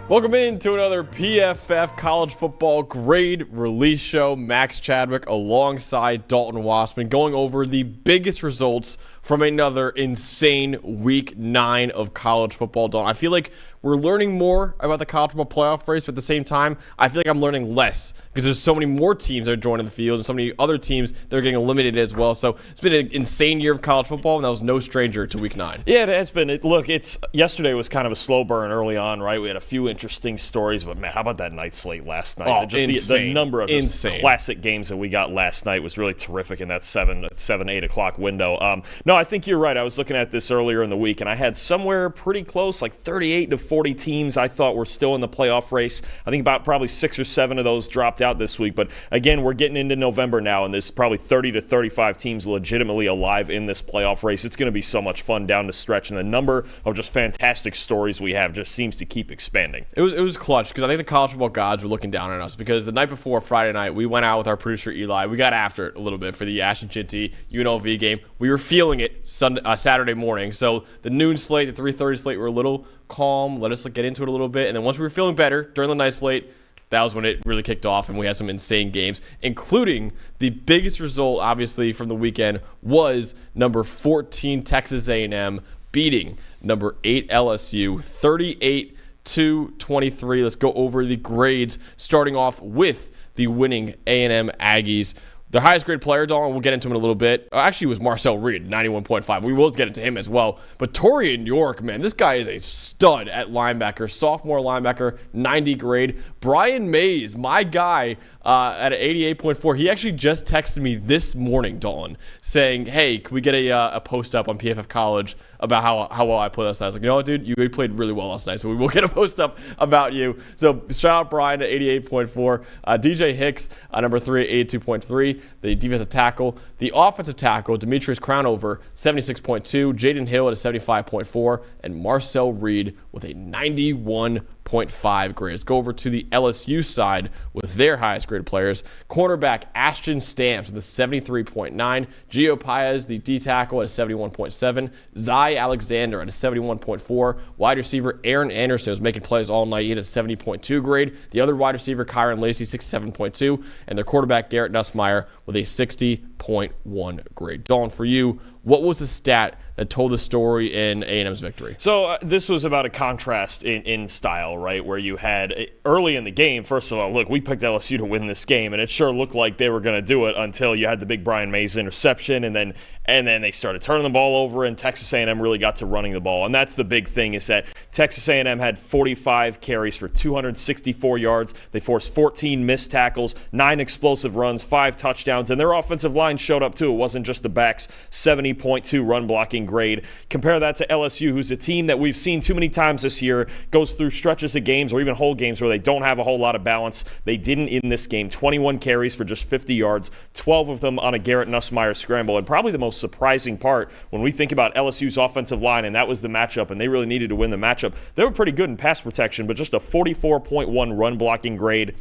Welcome into another PFF College Football Grade Release Show. Max Chadwick alongside Dalton Wasserman going over the biggest results from another insane Week 9 of college football. Dalton, I feel like we're learning more about the college football playoff race, but at the same time, I feel like I'm learning less because there's so many more teams that are joining the field and so many other teams that are getting eliminated as well. So it's been an insane year of college football, and that was no stranger to Week 9. Yeah, it has been. Yesterday was kind of a slow burn early on, right? We had a few interesting stories, but man, how about that night slate last night? Oh, the number of classic games that we got last night was really terrific in that 8 o'clock window. No, I think you're right. I was looking at this earlier in the week, and I had somewhere pretty close, like 38 to 40 teams I thought were still in the playoff race. I think about probably 6 or 7 of those dropped out this week. But again, we're getting into November now, and there's probably 30 to 35 teams legitimately alive in this playoff race. It's going to be so much fun down the stretch, and the number of just fantastic stories we have just seems to keep expanding. It was clutch because I think the college football gods were looking down on us because the night before Friday night, we went out with our producer Eli. We got after it a little bit for the Ashton Chinty UNLV game. We were feeling it Saturday morning. So the noon slate, the 3:30 slate were a little calm. Let us get into it a little bit. And then once we were feeling better during the night slate, that was when it really kicked off, and we had some insane games, including the biggest result, obviously, from the weekend was number 14 Texas A&M beating number 8 LSU 38-23. Let's go over the grades, starting off with the winning A&M Aggies. The highest grade player, Dalton, we'll get into him in a little bit. Actually, it was Marcel Reed, 91.5. We will get into him as well. But Torian York, man, this guy is a stud at linebacker. Sophomore linebacker, 90 grade. Brian Mays, my guy, at an 88.4. He actually just texted me this morning, Dalton, saying, hey, can we get a post up on PFF College about how well I played last night? I was like, you know what, dude? You played really well last night, so we will get a post up about you. So shout out Brian at 88.4. DJ Hicks, number 3 at 82.3. The defensive tackle. The offensive tackle, Demetrius Crownover, 76.2. Jaden Hill at a 75.4. And Marcel Reed with a 91.5 grade. Let's go over to the LSU side with their highest graded players. Cornerback Ashton Stamps with a 73.9. Gio Paez, the D tackle, at a 71.7. Zai Alexander at a 71.4. Wide receiver Aaron Anderson was making plays all night. He had a 70.2 grade. The other wide receiver Kyron Lacey, 67.2. And their quarterback Garrett Nussmeier with a 60.1 grade. Dawn, for you, what was the stat that told the story in A&M's victory? So this was about a contrast in style, right, where you had early in the game, first of all, look, we picked LSU to win this game, and it sure looked like they were going to do it until you had the big Brian Mays interception, and then they started turning the ball over, and Texas A&M really got to running the ball. And that's the big thing, is that Texas A&M had 45 carries for 264 yards. They forced 14 missed tackles, 9 explosive runs, 5 touchdowns, and their offensive line showed up too. It wasn't just the backs. 70.2 run blocking grade. Compare that to LSU, who's a team that we've seen too many times this year, goes through stretches of games or even whole games where they don't have a whole lot of balance. They didn't in this game. 21 carries for just 50 yards, 12 of them on a Garrett Nussmeier scramble. And probably the most surprising part when we think about LSU's offensive line, and that was the matchup, and they really needed to win the matchup. They were pretty good in pass protection, but just a 44.1 run blocking grade.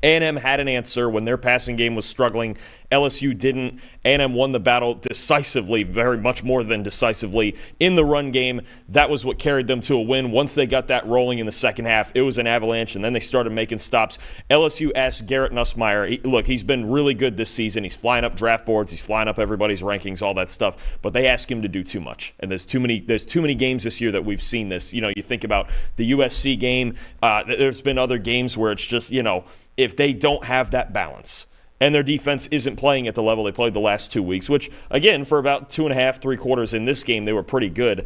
A&M had an answer when their passing game was struggling. LSU didn't. A&M won the battle decisively, very much more than decisively, in the run game. That was what carried them to a win. Once they got that rolling in the second half, it was an avalanche, and then they started making stops. LSU asked Garrett Nussmeier, look, he's been really good this season. He's flying up draft boards. He's flying up everybody's rankings, all that stuff. But they ask him to do too much. And there's too many games this year that we've seen this. You know, you think about the USC game. There's been other games where it's just, you know, if they don't have that balance and their defense isn't playing at the level they played the last 2 weeks, which, again, for about 2.5, 3 quarters in this game, they were pretty good.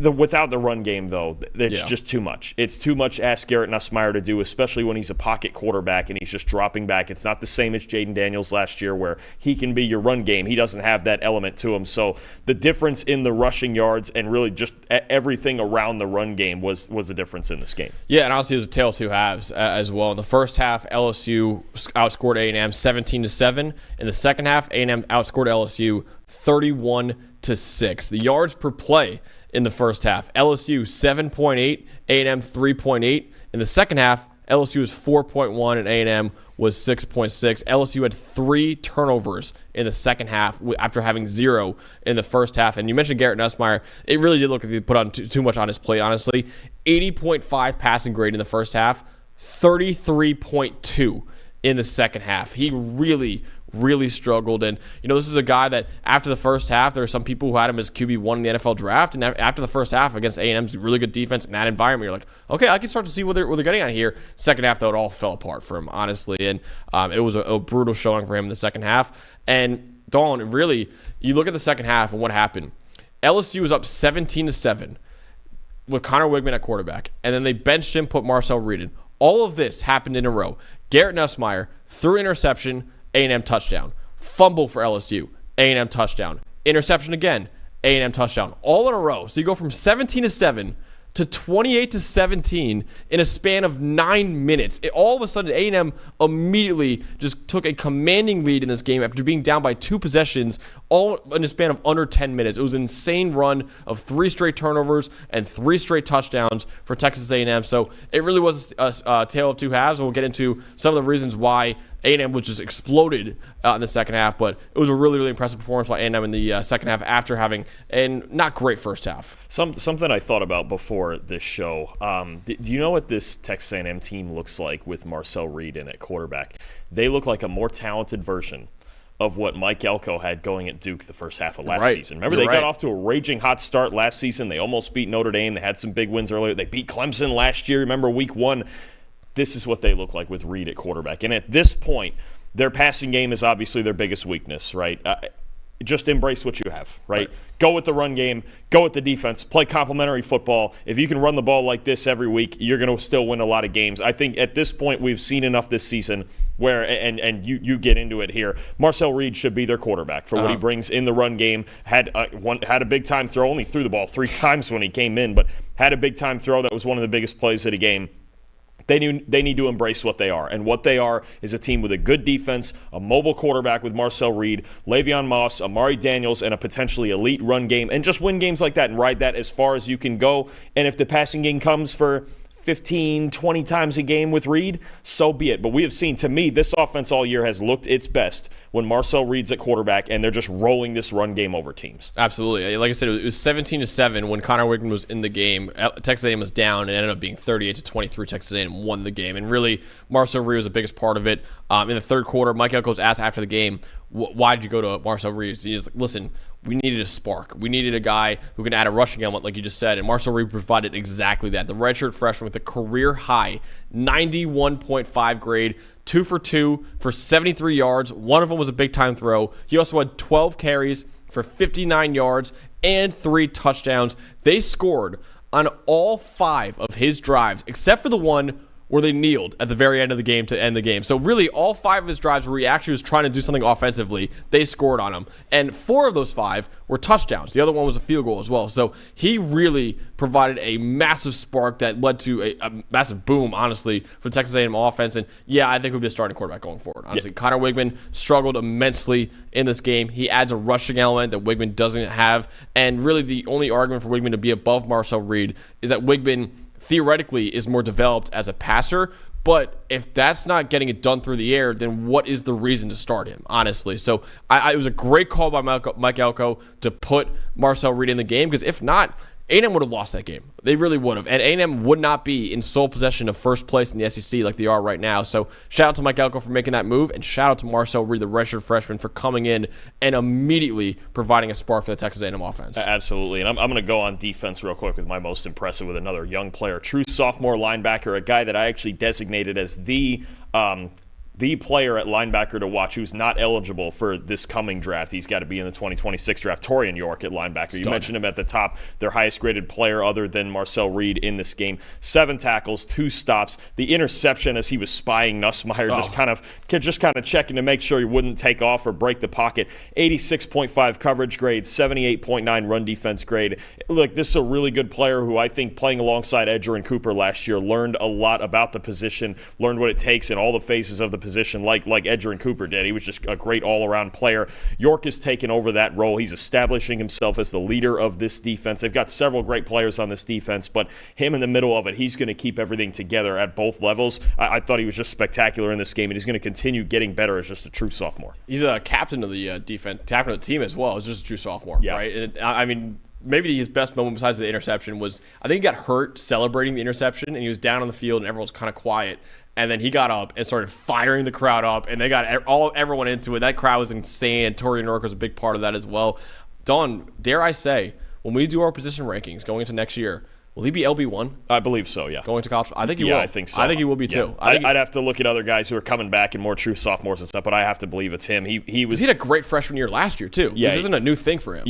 Without the run game, though, it's just too much. It's too much to ask Garrett Nussmeier to do, especially when he's a pocket quarterback and he's just dropping back. It's not the same as Jaden Daniels last year where he can be your run game. He doesn't have that element to him. So the difference in the rushing yards and really just everything around the run game was the difference in this game. Yeah, and honestly, it was a tale of two halves as well. In the first half, LSU outscored A&M 17-7. In the second half, A&M outscored LSU 31-6. The yards per play in the first half, LSU 7.8, A&M 3.8. In the second half, LSU was 4.1 and A&M was 6.6. LSU had 3 turnovers in the second half after having 0 in the first half. And you mentioned Garrett Nussmeier. It really did look like he put on too much on his plate, honestly. 80.5 passing grade in the first half, 33.2 in the second half. He really struggled. And, this is a guy that after the first half, there are some people who had him as QB1 in the NFL draft. And after the first half against A&M's really good defense in that environment, you're like, okay, I can start to see what they're getting on here. Second half, though, it all fell apart for him, honestly. And it was a brutal showing for him in the second half. And Dalton, really, you look at the second half and what happened. LSU was up 17-7 with Connor Wigman at quarterback. And then they benched him, put Marcel Reed in. All of this happened in a row. Garrett Nussmeier threw interception, A&M touchdown. Fumble for LSU, A&M touchdown. Interception again, A&M touchdown. All in a row. So you go from 17-7 to 28-17 in a span of 9 minutes. All of a sudden, A&M immediately just took a commanding lead in this game after being down by 2 possessions, all in a span of under 10 minutes. It was an insane run of 3 straight turnovers and 3 straight touchdowns for Texas A&M. So it really was a tale of 2 halves. We'll get into some of the reasons why A&M was just exploded in the second half, but it was a really impressive performance by A&M in the second half after having a not great first half. Something I thought about before this show. Do you know what this Texas A&M team looks like with Marcel Reed in at quarterback? They look like a more talented version of what Mike Elko had going at Duke the first half of last season. Remember, they got off to a raging hot start last season. They almost beat Notre Dame. They had some big wins earlier. They beat Clemson last year. Remember week 1? This is what they look like with Reed at quarterback. And at this point, their passing game is obviously their biggest weakness, right? Just embrace what you have, right? Go with the run game. Go with the defense. Play complementary football. If you can run the ball like this every week, you're going to still win a lot of games. I think at this point, we've seen enough this season where, and you get into it here, Marcel Reed should be their quarterback for what he brings in the run game. Had a big-time throw. Only threw the ball 3 times when he came in, but had a big-time throw. That was one of the biggest plays of the game. They need to embrace what they are. And what they are is a team with a good defense, a mobile quarterback with Marcel Reed, Le'Veon Moss, Amari Daniels, and a potentially elite run game. And just win games like that and ride that as far as you can go. And if the passing game comes for 15, 20 times a game with Reed, so be it. But we have seen, to me, this offense all year has looked its best when Marcel Reed's at quarterback and they're just rolling this run game over teams. Absolutely. Like I said, it was 17-7 when Connor Wigman was in the game. Texas A&M was down and it ended up being 38-23. Texas A&M won the game. And really, Marcel Reed was the biggest part of it. In the third quarter, Mike Elko was asked after the game, why did you go to Marcel Reed? He's like, listen, we needed a spark. We needed a guy who can add a rushing element, like you just said, and Marcel Reed provided exactly that. The redshirt freshman with a career-high 91.5 grade, 2 for 2 for 73 yards. One of them was a big-time throw. He also had 12 carries for 59 yards and 3 touchdowns. They scored on all 5 of his drives, except for the one where they kneeled at the very end of the game to end the game. So really, all 5 of his drives where he actually was trying to do something offensively, they scored on him. And 4 of those 5 were touchdowns. The other one was a field goal as well. So he really provided a massive spark that led to a massive boom, honestly, for the Texas A&M offense. And yeah, I think he'll be a starting quarterback going forward. Honestly, Connor Wigman struggled immensely in this game. He adds a rushing element that Wigman doesn't have. And really, the only argument for Wigman to be above Marcel Reed is that Wigman theoretically is more developed as a passer, but if that's not getting it done through the air, then what is the reason to start him, honestly? So it was a great call by Mike Elko to put Marcel Reed in the game, because if not, A&M would have lost that game. They really would have. And A&M would not be in sole possession of first place in the SEC like they are right now. So shout out to Mike Elko for making that move, and shout out to Marcel Reed, the redshirt freshman, for coming in and immediately providing a spark for the Texas A&M offense. Absolutely. And I'm going to go on defense real quick with my most impressive, with another young player, true sophomore linebacker, a guy that I actually designated as the player at linebacker to watch who's not eligible for this coming draft. He's got to be in the 2026 draft. Torian York at linebacker. Stud. You mentioned him at the top, their highest graded player other than Marcel Reed in this game. 7 tackles, 2 stops. The interception as he was spying Nussmeier, just kind of checking to make sure he wouldn't take off or break the pocket. 86.5 coverage grade, 78.9 run defense grade. Look, this is a really good player who I think, playing alongside Edgerrin Cooper last year, learned a lot about the position, learned what it takes in all the phases of the position like Edgerrin Cooper did. He was just a great all-around player. York has taken over that role. He's establishing himself as the leader of this defense. They've got several great players on this defense, but him in the middle of it, he's going to keep everything together at both levels. I thought he was just spectacular in this game, and he's going to continue getting better as just a true sophomore. He's a captain of the defense, captain of the team as well. He's just a true sophomore, right? And I mean, maybe his best moment besides the interception was, I think he got hurt celebrating the interception, and he was down on the field, and everyone was kind of quiet. And then he got up and started firing the crowd up, and they got everyone into it. That crowd was insane, and Torian York was a big part of that as well. Don, dare I say, when we do our position rankings going into next year, will he be LB1? I believe so, yeah. Going to college? I think he will. Yeah, I think so. I think he will be too. I'd have to look at other guys who are coming back and more true sophomores and stuff, but I have to believe it's him. He had a great freshman year last year too. Yeah, this isn't a new thing for him.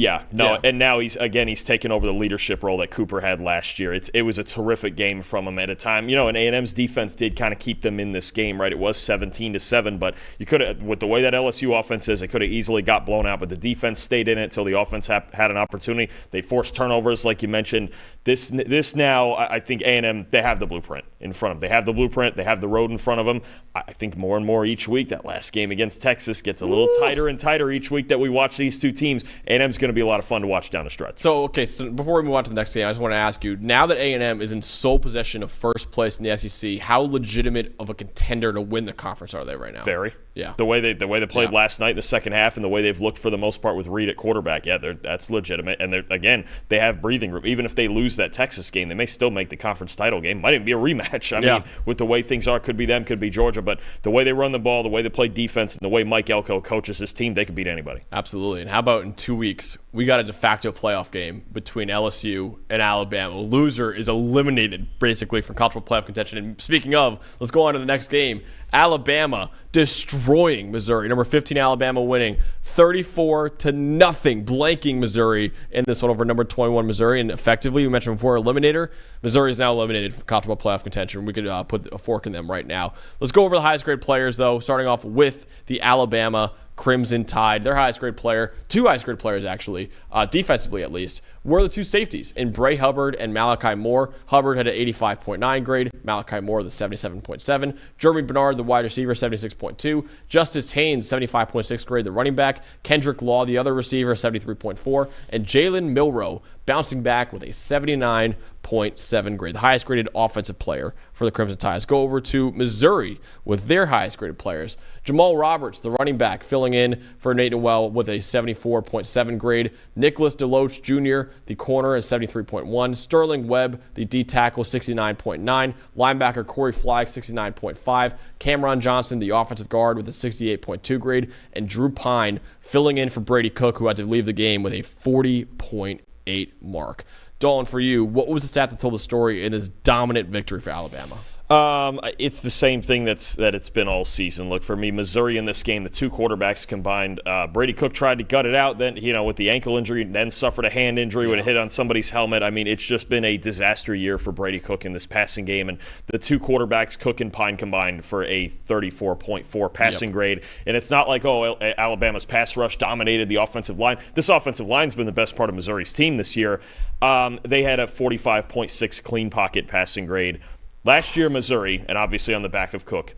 And now he's taken over the leadership role that Cooper had last year. It was a terrific game from him at a time. And A&M's defense did kind of keep them in this game, right? It was 17-7, but you could have, with the way that LSU offense is, it could have easily got blown out, but the defense stayed in it until the offense had an opportunity. They forced turnovers, like you mentioned. This now, I think A&M, they have the blueprint in front of them. They have the blueprint. They have the road in front of them. I think more and more each week, that last game against Texas gets a little tighter and tighter each week that we watch these two teams. A&M's going to be a lot of fun to watch down the stretch. So before we move on to the next game, I just want to ask you, now that A&M is in sole possession of first place in the SEC, how legitimate of a contender to win the conference are they right now? Very. Yeah. The way they played last night in the second half and the way they've looked for the most part with Reed at quarterback, that's legitimate. And they have breathing room. Even if they lose that Texas game, they may still make the conference title game. Might even be a rematch. I mean, with the way things are, could be them, could be Georgia. But the way they run the ball, the way they play defense, and the way Mike Elko coaches his team, they could beat anybody. Absolutely. And how about in 2 weeks, we got a de facto playoff game between LSU and Alabama. The loser is eliminated basically from college football playoff contention. And speaking of, let's go on to the next game. Alabama destroying Missouri. Number 15 Alabama winning 34-0, blanking Missouri in this one over number 21 Missouri. And effectively, we mentioned before, eliminator. Missouri is now eliminated from college football playoff contention. We could put a fork in them right now. Let's go over the highest grade players, though, starting off with the Alabama Crimson Tide. Their highest grade player, two highest grade players actually, defensively at least, were the two safeties in Bray Hubbard and Malachi Moore. Hubbard had an 85.9 grade, Malachi Moore the 77.7. Jeremy Bernard, the wide receiver, 76.2. Justice Haynes, 75.6 grade, the running back. Kendrick Law, the other receiver, 73.4. And Jalen Milroe bouncing back with a 79.7 grade, the highest graded offensive player for the Crimson Tide. Go over to Missouri with their highest graded players. Jamal Roberts, the running back, filling in for Nate Noel with a 74.7 grade. Nicholas DeLoach Jr., the corner, is 73.1. Sterling Webb, the D tackle, 69.9. Linebacker Corey Flagg, 69.5. Cameron Johnson, the offensive guard, with a 68.2 grade. And Drew Pine filling in for Brady Cook, who had to leave the game with a 40.8 mark. Dalton, for you, what was the stat that told the story in this dominant victory for Alabama? It's the same thing that it's been all season. Look, for me, Missouri in this game, the two quarterbacks combined. Brady Cook tried to gut it out, then with the ankle injury, then suffered a hand injury when it hit on somebody's helmet. I mean, it's just been a disaster year for Brady Cook in this passing game, and the two quarterbacks, Cook and Pine, combined for a 34.4 passing grade. And it's not like Alabama's pass rush dominated the offensive line. This offensive line's been the best part of Missouri's team this year. They had a 45.6 clean pocket passing grade. Last year, Missouri, and obviously on the back of Cook,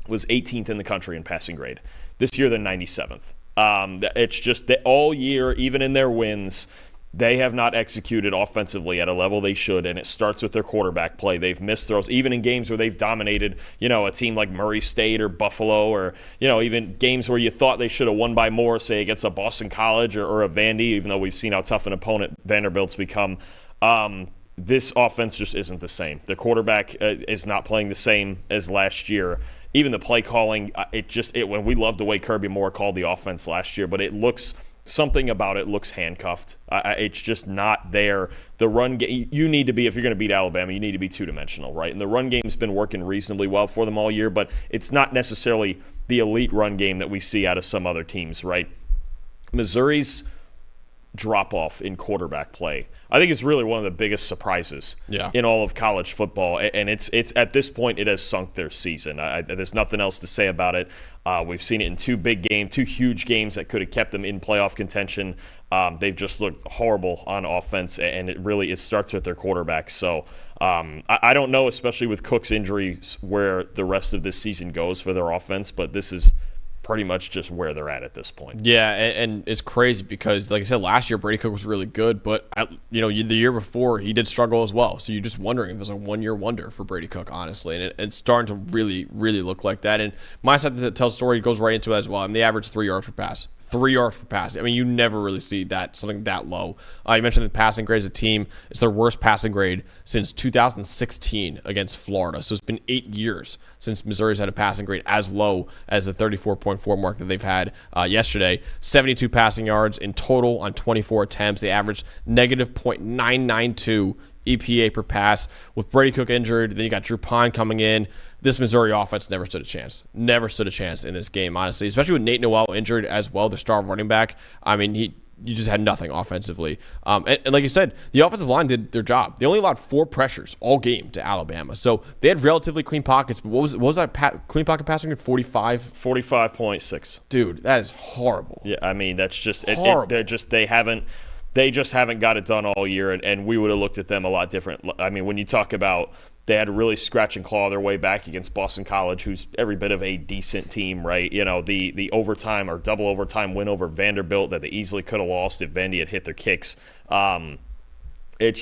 was 18th in the country in passing grade. This year, they're 97th. It's just that all year, even in their wins, they have not executed offensively at a level they should, and it starts with their quarterback play. They've missed throws, even in games where they've dominated, a team like Murray State or Buffalo, or, even games where you thought they should have won by more, say against a Boston College or a Vandy, even though we've seen how tough an opponent Vanderbilt's become. This offense just isn't the same. The quarterback is not playing the same as last year. Even the play calling, when we loved the way Kirby Moore called the offense last year, but something about it looks handcuffed. It's just not there. The run game, you need to be, if you're going to beat Alabama, you need to be two-dimensional, right? And the run game's been working reasonably well for them all year, but it's not necessarily the elite run game that we see out of some other teams, right? Missouri's drop-off in quarterback play. I think it's really one of the biggest surprises in all of college football, and it's at this point it has sunk their season. There's nothing else to say about it. We've seen it in two huge games that could have kept them in playoff contention. They've just looked horrible on offense, and it starts with their quarterback. So I don't know, especially with Cook's injuries, where the rest of this season goes for their offense, but this is pretty much just where they're at this point. Yeah, and it's crazy because, like I said, last year Brady Cook was really good, but the year before he did struggle as well. So you're just wondering if there's a one-year wonder for Brady Cook, honestly, and it's starting to really, really look like that. And my side to tell story goes right into it as well. I mean, they average 3 yards per pass. 3 yards per pass. I mean, you never really see something that low. You mentioned the passing grade as a team. It's their worst passing grade since 2016 against Florida. So it's been 8 years since Missouri's had a passing grade as low as the 34.4 mark that they've had yesterday. 72 passing yards in total on 24 attempts. They averaged negative .992 EPA per pass. With Brady Cook injured, then you got Drew Pine coming in. This Missouri offense never stood a chance. Never stood a chance in this game, honestly, especially with Nate Noel injured as well, the star running back. I mean, you just had nothing offensively. And like you said, the offensive line did their job. They only allowed 4 pressures all game to Alabama. So they had relatively clean pockets. But what was that clean pocket passing rate? 45? 45.6. Dude, that is horrible. Yeah, I mean, that's just horrible. They just haven't got it done all year, and we would have looked at them a lot different. I mean, when you talk about they had to really scratch and claw their way back against Boston College, who's every bit of a decent team, right? You know, the overtime or double overtime win over Vanderbilt that they easily could have lost if Vandy had hit their kicks.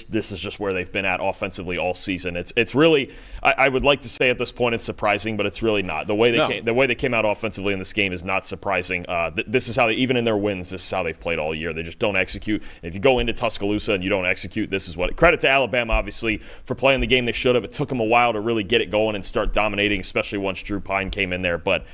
This is just where they've been at offensively all season. It's really, I would like to say at this point it's surprising, but it's really not. The way they came out offensively in this game is not surprising. This is how even in their wins, this is how they've played all year. They just don't execute. And if you go into Tuscaloosa and you don't execute, this is what. Credit to Alabama, obviously, for playing the game they should have. It took them a while to really get it going and start dominating, especially once Drew Pine came in there. But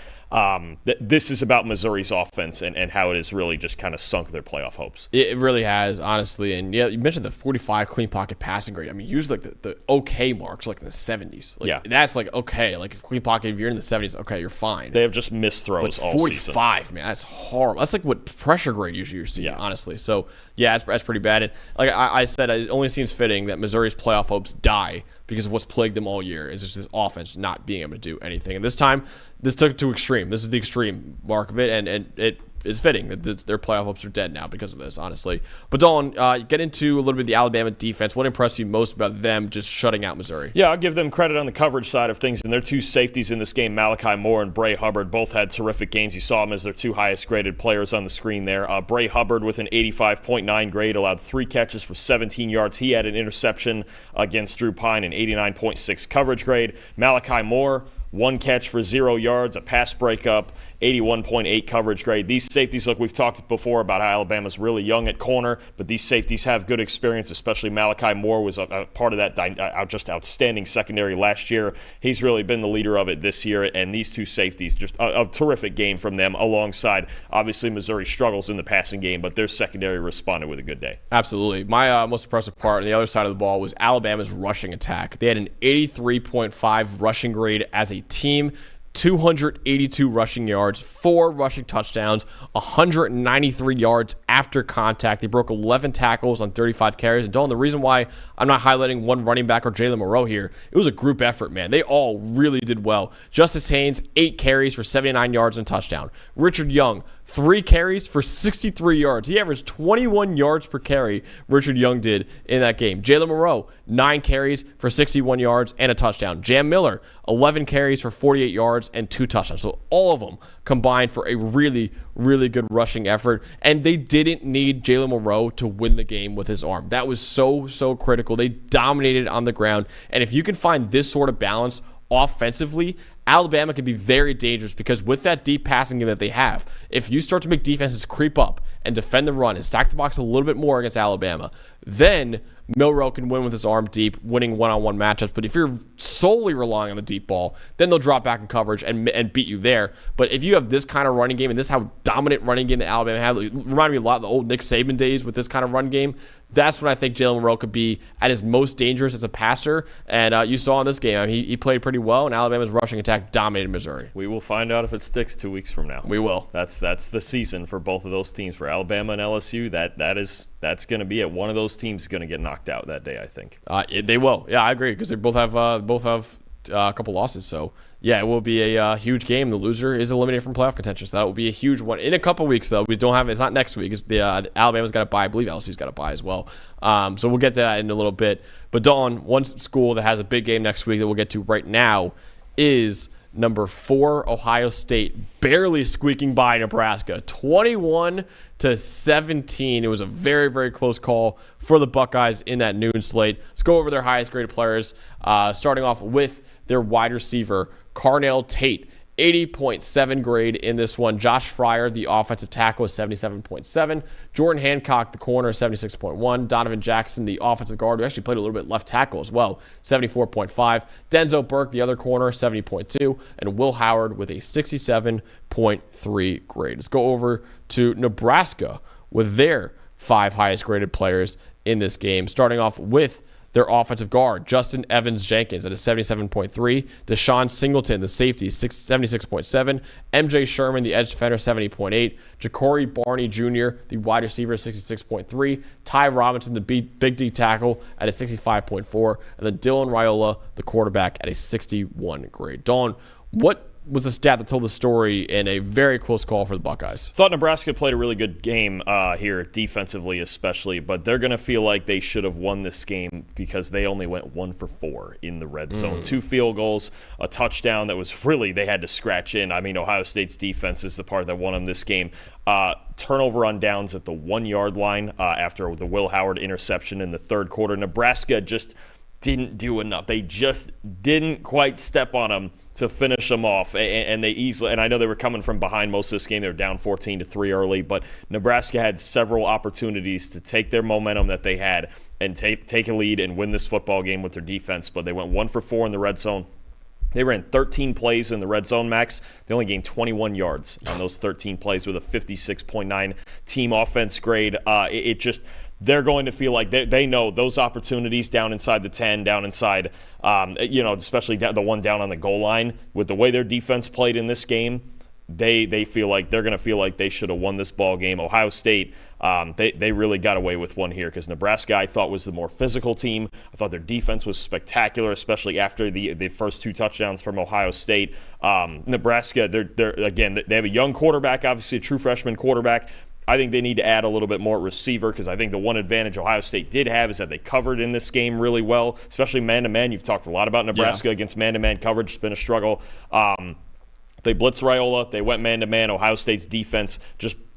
this is about Missouri's offense and how it has really just kind of sunk their playoff hopes. It really has, honestly. And yeah, you mentioned the 45 clean pocket passing grade. I mean, usually like the okay marks like in the 70s. Like, that's like okay. Like if clean pocket, if you're in the 70s, okay, you're fine. They have just missed throws all 45, season. 45, man, that's horrible. That's like what pressure grade usually you're seeing, honestly. So yeah, that's pretty bad. And like I said, it only seems fitting that Missouri's playoff hopes die because of what's plagued them all year. It's just this offense not being able to do anything. And this time, this took it to extreme. This is the extreme mark of it, and it is fitting that their playoff hopes are dead now because of this, honestly. But Dalton, get into a little bit of the Alabama defense. What impressed you most about them just shutting out Missouri? Yeah, I'll give them credit on the coverage side of things. And their 2 safeties in this game, Malachi Moore and Bray Hubbard, both had terrific games. You saw them as their 2 highest graded players on the screen there. Bray Hubbard with an 85.9 grade, allowed 3 catches for 17 yards. He had an interception against Drew Pine, an 89.6 coverage grade. Malachi Moore, 1 catch for 0 yards, a pass breakup, 81.8 coverage grade. These safeties, look, we've talked before about how Alabama's really young at corner, but these safeties have good experience, especially Malachi Moore was a part of that just outstanding secondary last year. He's really been the leader of it this year, and these 2 safeties, just a terrific game from them alongside, obviously, Missouri struggles in the passing game, but their secondary responded with a good day. Absolutely. My most impressive part on the other side of the ball was Alabama's rushing attack. They had an 83.5 rushing grade as a team, 282 rushing yards, 4 rushing touchdowns, 193 yards after contact. They broke 11 tackles on 35 carries. And Dalton, the reason why I'm not highlighting one running back or Jalen Moreau here, it was a group effort, man. They all really did well. Justice Haynes, 8 carries for 79 yards and a touchdown. Richard Young, 3 carries for 63 yards. He averaged 21 yards per carry, Richard Young did in that game. Jalen Moreau, 9 carries for 61 yards and a touchdown. Jam Miller, 11 carries for 48 yards and 2 touchdowns. So all of them combined for a really, really good rushing effort. And they didn't need Jalen Moreau to win the game with his arm. That was so critical. They dominated on the ground. And if you can find this sort of balance offensively, Alabama can be very dangerous because with that deep passing game that they have, if you start to make defenses creep up and defend the run and stack the box a little bit more against Alabama, then Milroe can win with his arm deep, winning one-on-one matchups. But if you're solely relying on the deep ball, then they'll drop back in coverage and beat you there. But if you have this kind of running game and this how dominant running game that Alabama had, it reminded me a lot of the old Nick Saban days with this kind of run game. That's when I think Jalen Milroe could be at his most dangerous as a passer. And you saw in this game, I mean, he played pretty well, and Alabama's rushing attack dominated Missouri. We will find out if it sticks 2 weeks from now. We will. That's the season for both of those teams. For Alabama and LSU, that's going to be it. One of those teams is going to get knocked out that day, I think. They will. Yeah, I agree, because they both have a couple losses. So, yeah, it will be a huge game. The loser is eliminated from playoff contention. So that will be a huge one. In a couple weeks, though, we don't have it's not next week. It's Alabama's got to bye. I believe LSU's got to bye as well. So we'll get to that in a little bit. But Dalton, one school that has a big game next week that we'll get to right now is number 4 Ohio State, barely squeaking by Nebraska, 21-17. It was a very, very close call for the Buckeyes in that noon slate. Let's go over their highest graded players, starting off with their wide receiver, Carnell Tate. 80.7 grade in this one. Josh Fryer, the offensive tackle, is 77.7. Jordan Hancock, the corner, 76.1. Donovan Jackson, the offensive guard, who actually played a little bit left tackle as well, 74.5. Denzel Burke, the other corner, 70.2. And Will Howard with a 67.3 grade. Let's go over to Nebraska with their 5 highest graded players in this game, starting off with their offensive guard, Justin Evans Jenkins, at a 77.3. Deshaun Singleton, the safety, 76.7. MJ Sherman, the edge defender, 70.8. Ja'Cory Barney Jr., the wide receiver, 66.3. Ty Robinson, the big D tackle, at a 65.4. And then Dylan Raiola, the quarterback, at a 61 grade. Dawn, what was a stat that told the story in a very close call for the Buckeyes? Thought Nebraska played a really good game here, defensively especially, but they're going to feel like they should have won this game because they only went 1 for 4 in the red zone. 2 field goals, a touchdown that was really they had to scratch in. I mean, Ohio State's defense is the part that won them this game. Turnover on downs at the 1-yard line after the Will Howard interception in the third quarter. Nebraska just didn't do enough. They just didn't quite step on them to finish them off, and they easily. And I know they were coming from behind most of this game. They were down 14-3 early, but Nebraska had several opportunities to take their momentum that they had and take a lead and win this football game with their defense. But they went 1 for 4 in the red zone. They ran 13 plays in the red zone, Max. They only gained 21 yards on those 13 plays with a 56.9 team offense grade. They're going to feel like they know those opportunities down inside the 10, down inside, especially the one down on the goal line. With the way their defense played in this game, they feel like they're going to feel like they should have won this ball game. Ohio State, they really got away with one here because Nebraska, I thought, was the more physical team. I thought their defense was spectacular, especially after the first 2 touchdowns from Ohio State. Nebraska, they have a young quarterback, obviously a true freshman quarterback. I think they need to add a little bit more receiver because I think the one advantage Ohio State did have is that they covered in this game really well, especially man-to-man. You've talked a lot about Nebraska against man-to-man coverage. It's been a struggle. They blitzed Raiola. They went man-to-man. Ohio State's defense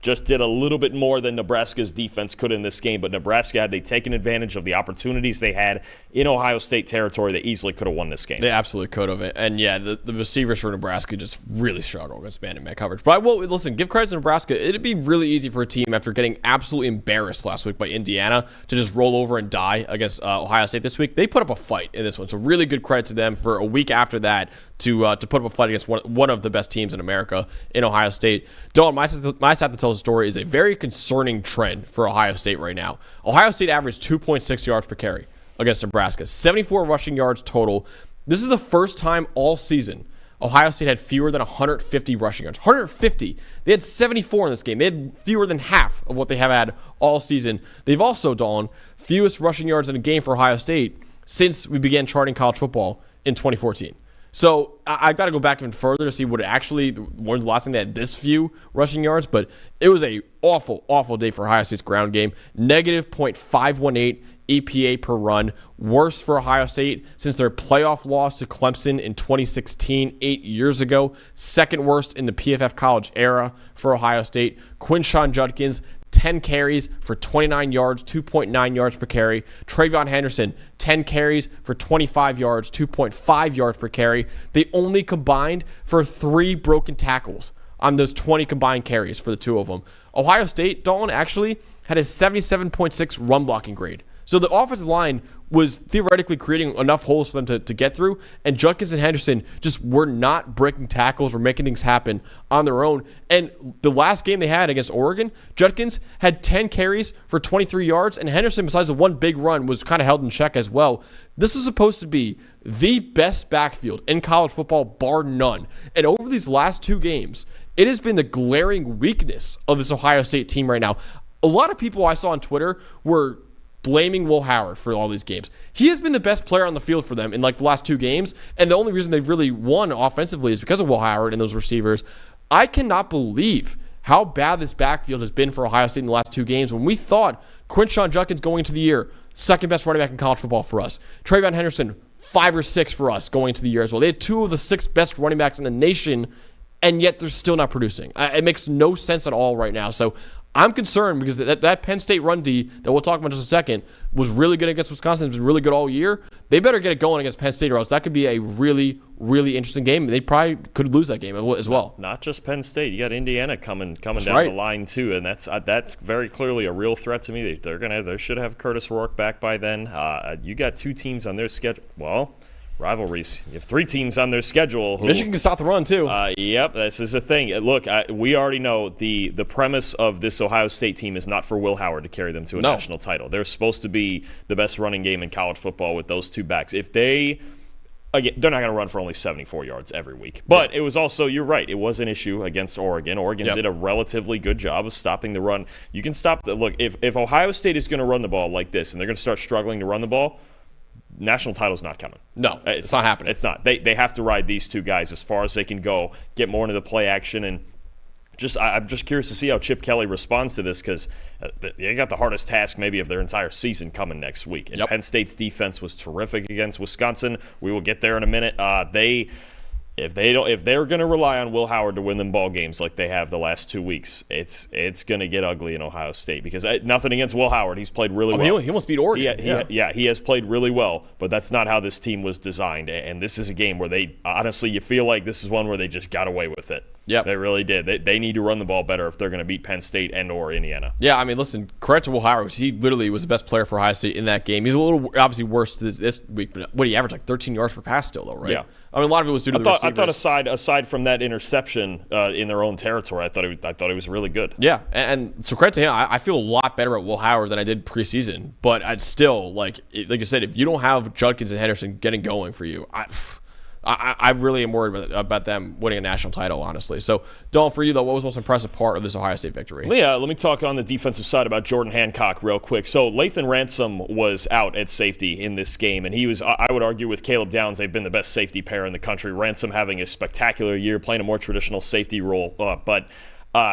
just did a little bit more than Nebraska's defense could in this game. But Nebraska, had they taken advantage of the opportunities they had in Ohio State territory, they easily could have won this game. They absolutely could have. And, yeah, the receivers for Nebraska just really struggle against man-to-man coverage. But I will, listen, give credit to Nebraska. It'd be really easy for a team after getting absolutely embarrassed last week by Indiana to just roll over and die against Ohio State this week. They put up a fight in this one. So really good credit to them for a week after that to put up a fight against one of the best teams in America in Ohio State. Dalton, my stat that tells the story is a very concerning trend for Ohio State right now. Ohio State averaged 2.6 yards per carry against Nebraska, 74 rushing yards total. This is the first time all season Ohio State had fewer than 150 rushing yards. 150. They had 74 in this game. They had fewer than half of what they have had all season. They've also, Dawn, fewest rushing yards in a game for Ohio State since we began charting college football in 2014. So I've got to go back even further to see what when's the last time they had this few rushing yards, but it was a awful, awful day for Ohio State's ground game. Negative .518 EPA per run, worst for Ohio State since their playoff loss to Clemson in 2016, 8 years ago. Second worst in the PFF college era for Ohio State. Quinshon Judkins, 10 carries for 29 yards, 2.9 yards per carry. Travion Henderson, 10 carries for 25 yards, 2.5 yards per carry. They only combined for 3 broken tackles on those 20 combined carries for the two of them. Ohio State, Dalton, actually had a 77.6 run blocking grade. So the offensive line was theoretically creating enough holes for them to get through, and Judkins and Henderson just were not breaking tackles or making things happen on their own. And the last game they had against Oregon, Judkins had 10 carries for 23 yards, and Henderson, besides the one big run, was kind of held in check as well. This is supposed to be the best backfield in college football, bar none. And over these last 2 games, it has been the glaring weakness of this Ohio State team right now. A lot of people I saw on Twitter were blaming Will Howard for all these games. He has been the best player on the field for them in like the last 2 games, and the only reason they've really won offensively is because of Will Howard and those receivers. I cannot believe how bad this backfield has been for Ohio State in the last 2 games when we thought Quinshon Judkins going into the year, second best running back in college football for us. TreVeyon Henderson, 5 or 6 for us going into the year as well. They had 2 of the 6 best running backs in the nation, and yet they're still not producing. It makes no sense at all right now. So I'm concerned because that Penn State run D that we'll talk about in just a second was really good against Wisconsin. It's been really good all year. They better get it going against Penn State or else that could be a really, really interesting game. They probably could lose that game as well. Not just Penn State. You got Indiana coming down the line too, and that's very clearly a real threat to me. They should have Curtis Rourke back by then. You got 2 teams on their schedule. Well, rivalries. You have 3 teams on their schedule. Michigan can stop the run, too. Yep, this is the thing. Look, we already know the premise of this Ohio State team is not for Will Howard to carry them to a national title. They're supposed to be the best running game in college football with those 2 backs. Again, they're not going to run for only 74 yards every week. But it was also, you're right, it was an issue against Oregon. Oregon did a relatively good job of stopping the run. You can stop look, if Ohio State is going to run the ball like this and they're going to start struggling to run the ball, national title's not coming. No, it's not happening. It's not. They have to ride these 2 guys as far as they can go, get more into the play action, and I'm just curious to see how Chip Kelly responds to this because they got the hardest task maybe of their entire season coming next week. And Penn State's defense was terrific against Wisconsin. We will get there in a minute. If they're going to rely on Will Howard to win them ball games like they have the last 2 weeks, it's going to get ugly in Ohio State because nothing against Will Howard. He's played really well. He almost beat Oregon. He has played really well, but that's not how this team was designed. And this is a game where you feel like this is one where they just got away with it. Yeah, they really did. They need to run the ball better if they're going to beat Penn State and or Indiana. Yeah, I mean, listen, credit to Will Howard. He literally was the best player for Ohio State in that game. He's a little obviously worse this week, but what he averaged like 13 yards per pass still, though, right? Yeah. I mean, a lot of it was due to the receivers. I thought aside from that interception in their own territory, I thought he was really good. Yeah, and so credit to him. I feel a lot better at Will Howard than I did preseason, but I'd still like I said, if you don't have Judkins and Henderson getting going for you, I really am worried about them winning a national title, honestly. So, Dalton, for you, though, what was the most impressive part of this Ohio State victory? Yeah, let me talk on the defensive side about Jordan Hancock real quick. So, Lathan Ransom was out at safety in this game, and he was, I would argue, with Caleb Downs, they've been the best safety pair in the country. Ransom having a spectacular year, playing a more traditional safety role, but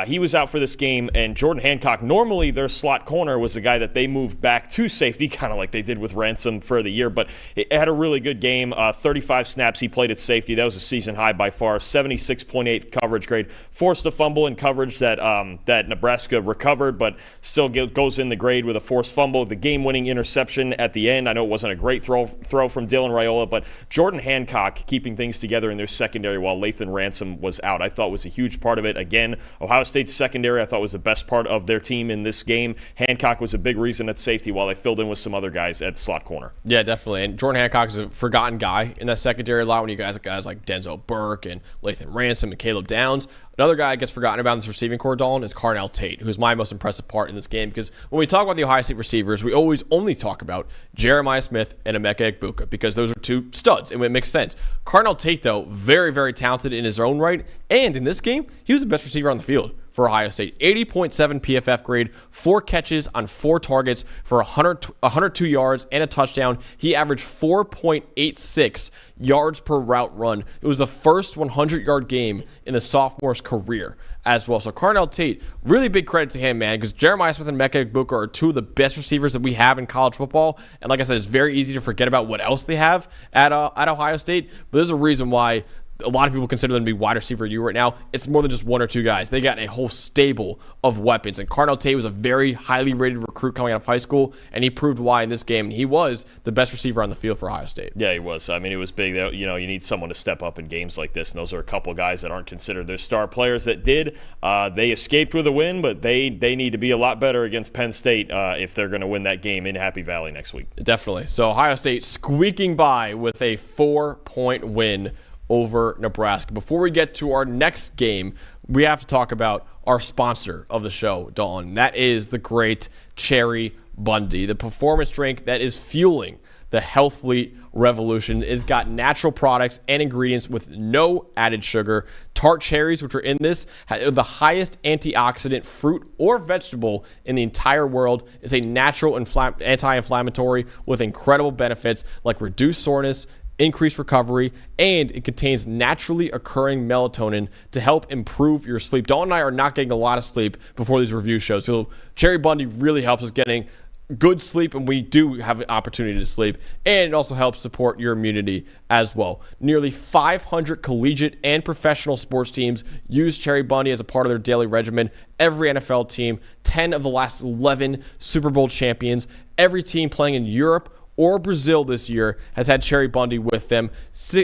he was out for this game, and Jordan Hancock, normally their slot corner, was the guy that they moved back to safety, kind of like they did with Ransom for the year, but it had a really good game. 35 snaps he played at safety. That was a season high by far. 76.8 coverage grade. Forced a fumble in coverage that Nebraska recovered, but still goes in the grade with a forced fumble. The game-winning interception at the end. I know it wasn't a great throw from Dylan Raiola, but Jordan Hancock keeping things together in their secondary while Lathan Ransom was out, I thought was a huge part of it. Again, Ohio State's secondary, I thought, was the best part of their team in this game. Hancock was a big reason at safety while they filled in with some other guys at slot corner. Yeah, definitely. And Jordan Hancock is a forgotten guy in that secondary a lot when you guys like Denzel Burke and Lathan Ransom and Caleb Downs. Another guy that gets forgotten about in this receiving core, Dalton, is Carnell Tate, who's my most impressive part in this game because when we talk about the Ohio State receivers, we always only talk about Jeremiah Smith and Emeka Egbuka because those are 2 studs, and it makes sense. Carnell Tate, though, very, very talented in his own right, and in this game, he was the best receiver on the field for Ohio State. 80.7 PFF grade, 4 catches on 4 targets for 102 yards and a touchdown. He averaged 4.86 yards per route run. It was the first 100-yard game in the sophomore's career as well. So Carnell Tate, really big credit to him, man, because Jeremiah Smith and Emeka Egbuka are 2 of the best receivers that we have in college football. And like I said, it's very easy to forget about what else they have at Ohio State. But there's a reason why a lot of people consider them to be wide receiver you right now. It's more than just one or two guys. They got a whole stable of weapons. And Carnell Tate was a very highly rated recruit coming out of high school, and he proved why in this game. He was the best receiver on the field for Ohio State. Yeah, he was. I mean, it was big. You know, you need someone to step up in games like this, and those are a couple guys that aren't considered their star players that did. They escaped with a win, but they need to be a lot better against Penn State if they're going to win that game in Happy Valley next week. Definitely. So Ohio State squeaking by with a 4-point win over Nebraska. Before we get to our next game, we have to talk about our sponsor of the show, Dalton. That is the great CheriBundi, the performance drink that is fueling the healthy revolution. It's got natural products and ingredients with no added sugar. Tart cherries, which are in this, are the highest antioxidant fruit or vegetable in the entire world. It's a natural anti-inflammatory with incredible benefits like reduced soreness, increased recovery, and it contains naturally occurring melatonin to help improve your sleep. Dawn and I are not getting a lot of sleep before these review shows, so CheriBundi really helps us getting good sleep, and we do have an opportunity to sleep, and it also helps support your immunity as well. Nearly 500 collegiate and professional sports teams use CheriBundi as a part of their daily regimen. Every NFL team, 10 of the last 11 Super Bowl champions, every team playing in Europe or Brazil this year has had CheriBundi with them.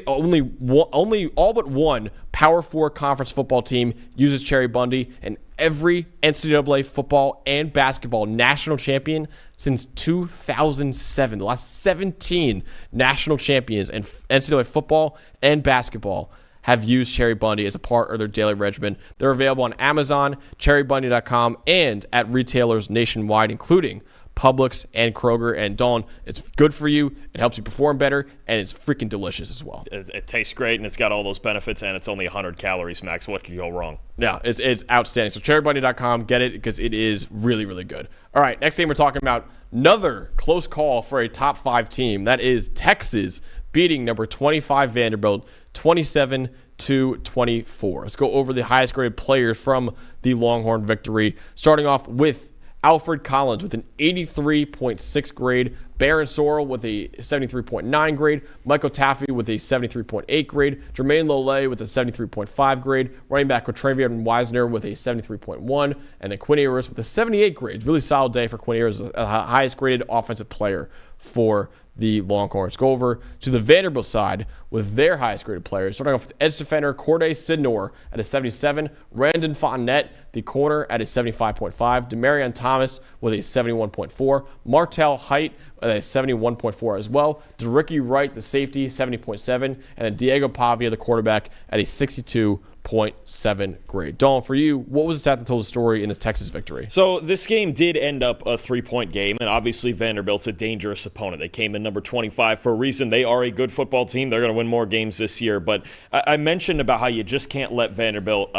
Only all but one Power 4 conference football team uses CheriBundi, and every NCAA football and basketball national champion since 2007. The last 17 national champions in NCAA football and basketball have used CheriBundi as a part of their daily regimen. They're available on Amazon, CheriBundi.com, and at retailers nationwide, including Publix and Kroger. And Dawn, it's good for you, it helps you perform better, and it's freaking delicious as well. It tastes great, and it's got all those benefits, and it's only 100 calories max. What could go wrong? Yeah, it's outstanding. So CheriBundi.com, get it, because it is really, really good. All right, next game we're talking about another close call for a top 5 team. That is Texas beating number 25 Vanderbilt 27-24. Let's go over the highest graded players from the Longhorn victory, starting off with Alfred Collins with an 83.6 grade, Baron Sorrell with a 73.9 grade, Michael Taffy with a 73.8 grade, Jermaine Lole with a 73.5 grade, running back Travion Wisner with a 73.1, and then Quinn Ewers with a 78 grade. Really solid day for Quinn Ewers, the highest graded offensive player for the Longhorns. Go over to the Vanderbilt side with their highest graded players, starting off with edge defender Corday Sidnor at a 77, Randon Fontenette, the corner, at a 75.5, Demarion Thomas with a 71.4, Martell Height at a 71.4 as well, DeRicky Wright, the safety, 70.7, and then Diego Pavia, the quarterback, at a 62.7 grade. Dawn, for you, what was the stat that told the story in this Texas victory? So this game did end up a 3-point game, and obviously Vanderbilt's a dangerous opponent. They came in number 25 for a reason. They are a good football team. They're going to win more games this year, but I mentioned about how you just can't let Vanderbilt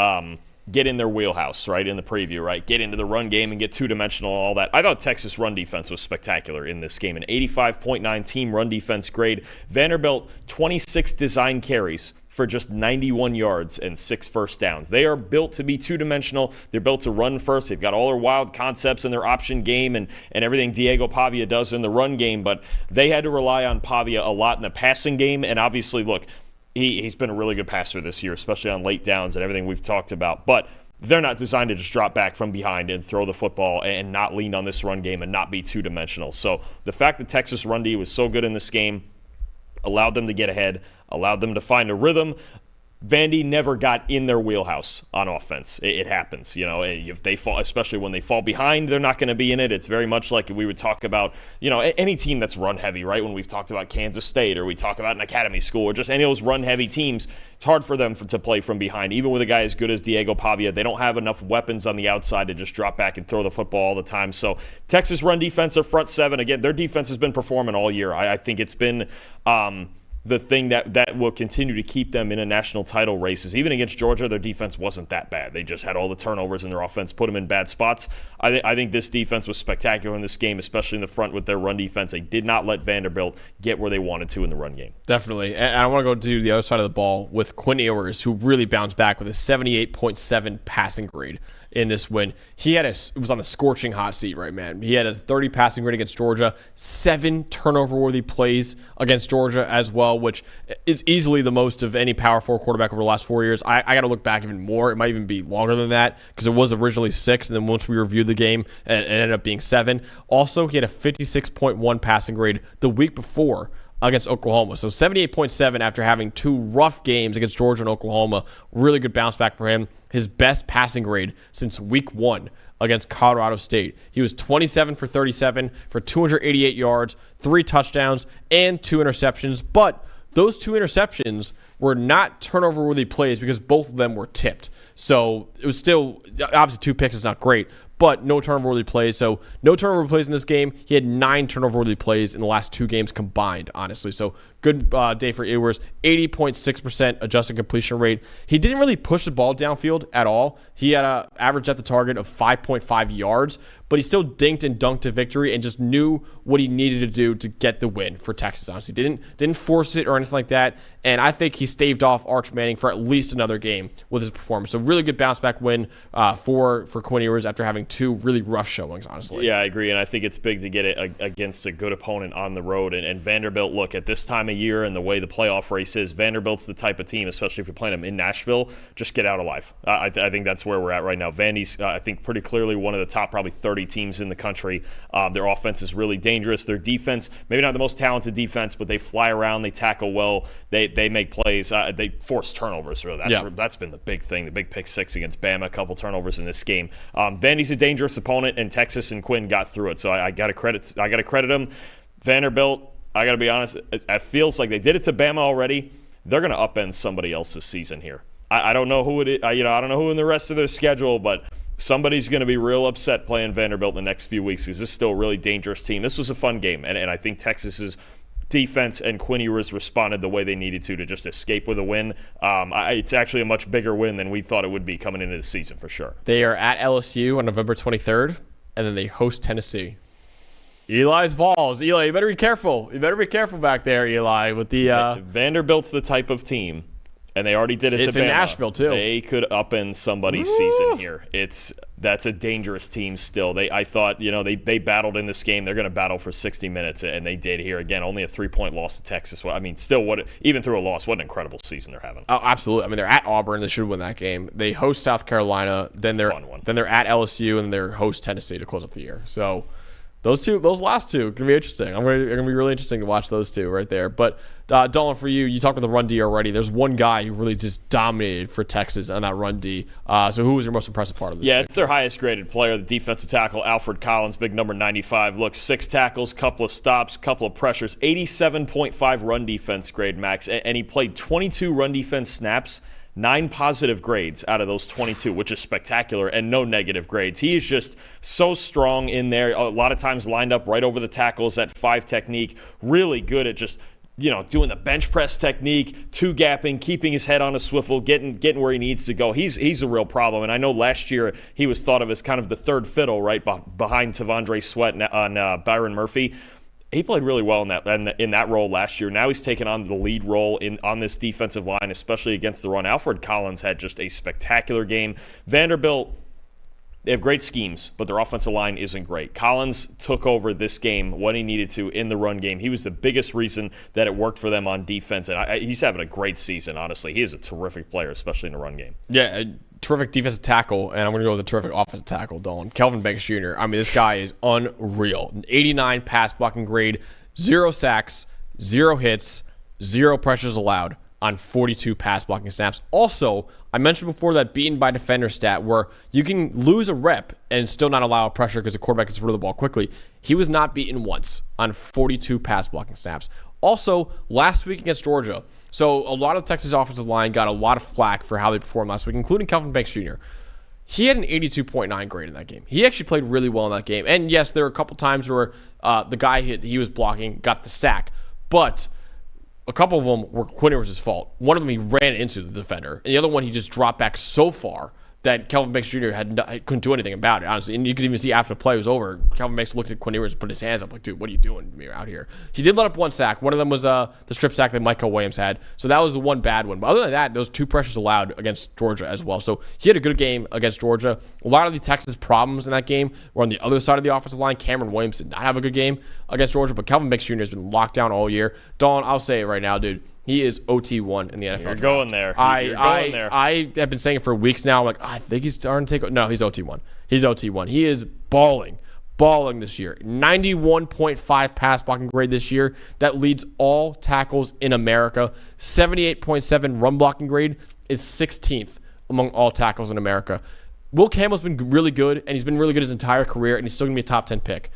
get in their wheelhouse, right, in the preview, right? Get into the run game and get two-dimensional and all that. I thought Texas' run defense was spectacular in this game. An 85.9 team run defense grade. Vanderbilt, 26 design carries for just 91 yards and 6 first downs. They are built to be two-dimensional. They're built to run first. They've got all their wild concepts in their option game and everything Diego Pavia does in the run game, but they had to rely on Pavia a lot in the passing game, and obviously, look, he's been a really good passer this year, especially on late downs and everything we've talked about. But they're not designed to just drop back from behind and throw the football and not lean on this run game and not be two-dimensional. So the fact that Texas run D was so good in this game allowed them to get ahead, allowed them to find a rhythm. Vandy never got in their wheelhouse on offense. It happens, you know. If they fall, especially when they fall behind, they're not going to be in it. It's very much like we would talk about, you know, any team that's run heavy, right? When we've talked about Kansas State, or we talk about an academy school, or just any of those run heavy teams, it's hard for them to play from behind. Even with a guy as good as Diego Pavia, they don't have enough weapons on the outside to just drop back and throw the football all the time. So Texas run defense, their front seven, again, their defense has been performing all year. I think it's been the thing that will continue to keep them in a national title races. Even against Georgia, their defense wasn't that bad. They just had all the turnovers in their offense, put them in bad spots. I think this defense was spectacular in this game, especially in the front with their run defense. They did not let Vanderbilt get where they wanted to in the run game. Definitely. And I want to go to the other side of the ball with Quinn Ewers, who really bounced back with a 78.7 passing grade. in this win. It was on the scorching hot seat, right, man? He had a 30 passing grade against Georgia, 7 turnover-worthy plays against Georgia as well, which is easily the most of any Power 4 quarterback over the last 4 years. I got to look back even more. It might even be longer than that because it was originally 6, and then once we reviewed the game, it ended up being 7. Also, he had a 56.1 passing grade the week before against Oklahoma. So 78.7 after having 2 rough games against Georgia and Oklahoma. Really good bounce back for him. His best passing grade since week 1 against Colorado State. He was 27 for 37 for 288 yards, 3 touchdowns, and 2 interceptions. But those 2 interceptions were not turnover-worthy plays because both of them were tipped. So it was still, obviously 2 picks is not great, but no turnover-worthy plays. So no turnover plays in this game. He had 9 turnover-worthy plays in the last 2 games combined, honestly. So good day for Ewers. 80.6% adjusted completion rate. He didn't really push the ball downfield at all. He had an average at the target of 5.5 yards, but he still dinked and dunked to victory and just knew what he needed to do to get the win for Texas, honestly. Didn't force it or anything like that. And I think he staved off Arch Manning for at least another game with his performance. So really good bounce-back win for Quinn Ewers after having 2 really rough showings, honestly. Yeah, I agree, and I think it's big to get it against a good opponent on the road. And Vanderbilt, look, at this time of year and the way the playoff race is, Vanderbilt's the type of team, especially if you're playing them in Nashville, just get out alive. I think that's where we're at right now. Vandy's, I think, pretty clearly one of the top probably 30 teams in the country. Their offense is really dangerous. Their defense, maybe not the most talented defense, but they fly around, they tackle well, they make plays, they force turnovers. Really, that's been the big thing. The big pick 6 against Bama, a couple turnovers in this game. Vandy's a dangerous opponent, and Texas and Quinn got through it. So I got to credit them. Vanderbilt, I got to be honest, it feels like they did it to Bama already. They're going to upend somebody else this season here. I don't know who it is. I don't know who in the rest of their schedule, but somebody's going to be real upset playing Vanderbilt in the next few weeks because this is still a really dangerous team. This was a fun game, and I think Texas's defense and Quinn Ewers responded the way they needed to just escape with a win. It's actually a much bigger win than we thought it would be coming into the season for sure. They are at LSU on November 23rd, and then they host Tennessee. Eli's Vols. Eli, you better be careful. You better be careful back there, Eli, with the Vanderbilt's the type of team, and they already did it to Bama. It's in Nashville, too. They could upend somebody's season here. That's a dangerous team still. I thought, they battled in this game. They're going to battle for 60 minutes, and they did here. Again, only a 3-point loss to Texas. I mean, still, even through a loss, what an incredible season they're having. Oh, absolutely. I mean, they're at Auburn. They should win that game. They host South Carolina. Then they're at LSU, and they're host Tennessee to close up the year. So those last two are going to be interesting. They're going to be really interesting to watch those two right there. But, Dalton, for you talked about the run D already. There's one guy who really just dominated for Texas on that run D. So who was your most impressive part of this? Yeah, it's their highest graded player, the defensive tackle, Alfred Collins, big number 95. Look, 6 tackles, couple of stops, couple of pressures, 87.5 run defense grade, Max. And he played 22 run defense snaps, 9 positive grades out of those 22, which is spectacular, and no negative grades. He is just so strong in there. A lot of times lined up right over the tackles at 5 technique. Really good at just doing the bench press technique, 2-gapping, keeping his head on a swivel, getting where he needs to go. He's a real problem. And I know last year he was thought of as kind of the third fiddle, right, behind Tavondre Sweat on Byron Murphy. He played really well in that role last year. Now he's taken on the lead role on this defensive line, especially against the run. Alfred Collins had just a spectacular game. Vanderbilt, they have great schemes, but their offensive line isn't great. Collins took over this game when he needed to in the run game. He was the biggest reason that it worked for them on defense, and he's having a great season, honestly. He is a terrific player, especially in the run game. Yeah, a terrific defensive tackle, and I'm going to go with a terrific offensive tackle, Dalton. Kelvin Banks Jr. I mean, this guy is unreal. An 89 pass blocking grade, 0 sacks, 0 hits, 0 pressures allowed on 42 pass blocking snaps. Also, I mentioned before that beaten by defender stat where you can lose a rep and still not allow pressure because the quarterback gets rid of the ball quickly. He was not beaten once on 42 pass blocking snaps. Also, last week against Georgia, so a lot of Texas offensive line got a lot of flack for how they performed last week, including Kelvin Banks Jr. He had an 82.9 grade in that game. He actually played really well in that game. And yes, there were a couple times where the guy he was blocking got the sack, but a couple of them were Quinn Ewers' fault. One of them, he ran into the defender. And the other one, he just dropped back so far that Kelvin Banks Jr. couldn't do anything about it, honestly. And you could even see after the play was over, Kelvin Banks looked at Quinn Ewers and put his hands up like, dude, what are you doing to me out here? He did let up one sack. One of them was the strip sack that Michael Williams had. So that was the one bad one. But other than that, those 2 pressures allowed against Georgia as well. So he had a good game against Georgia. A lot of the Texas problems in that game were on the other side of the offensive line. Cameron Williams did not have a good game against Georgia, but Kelvin Banks Jr. has been locked down all year. Dalton, I'll say it right now, dude. He is OT1 in the NFL. You're going there. You're going there. I have been saying it for weeks now. I'm like, I think he's starting to take. No, he's OT1. He's OT1. He is balling this year. 91.5 pass blocking grade this year. That leads all tackles in America. 78.7 run blocking grade is 16th among all tackles in America. Will Campbell's been really good, and he's been really good his entire career, and he's still going to be a top 10 pick.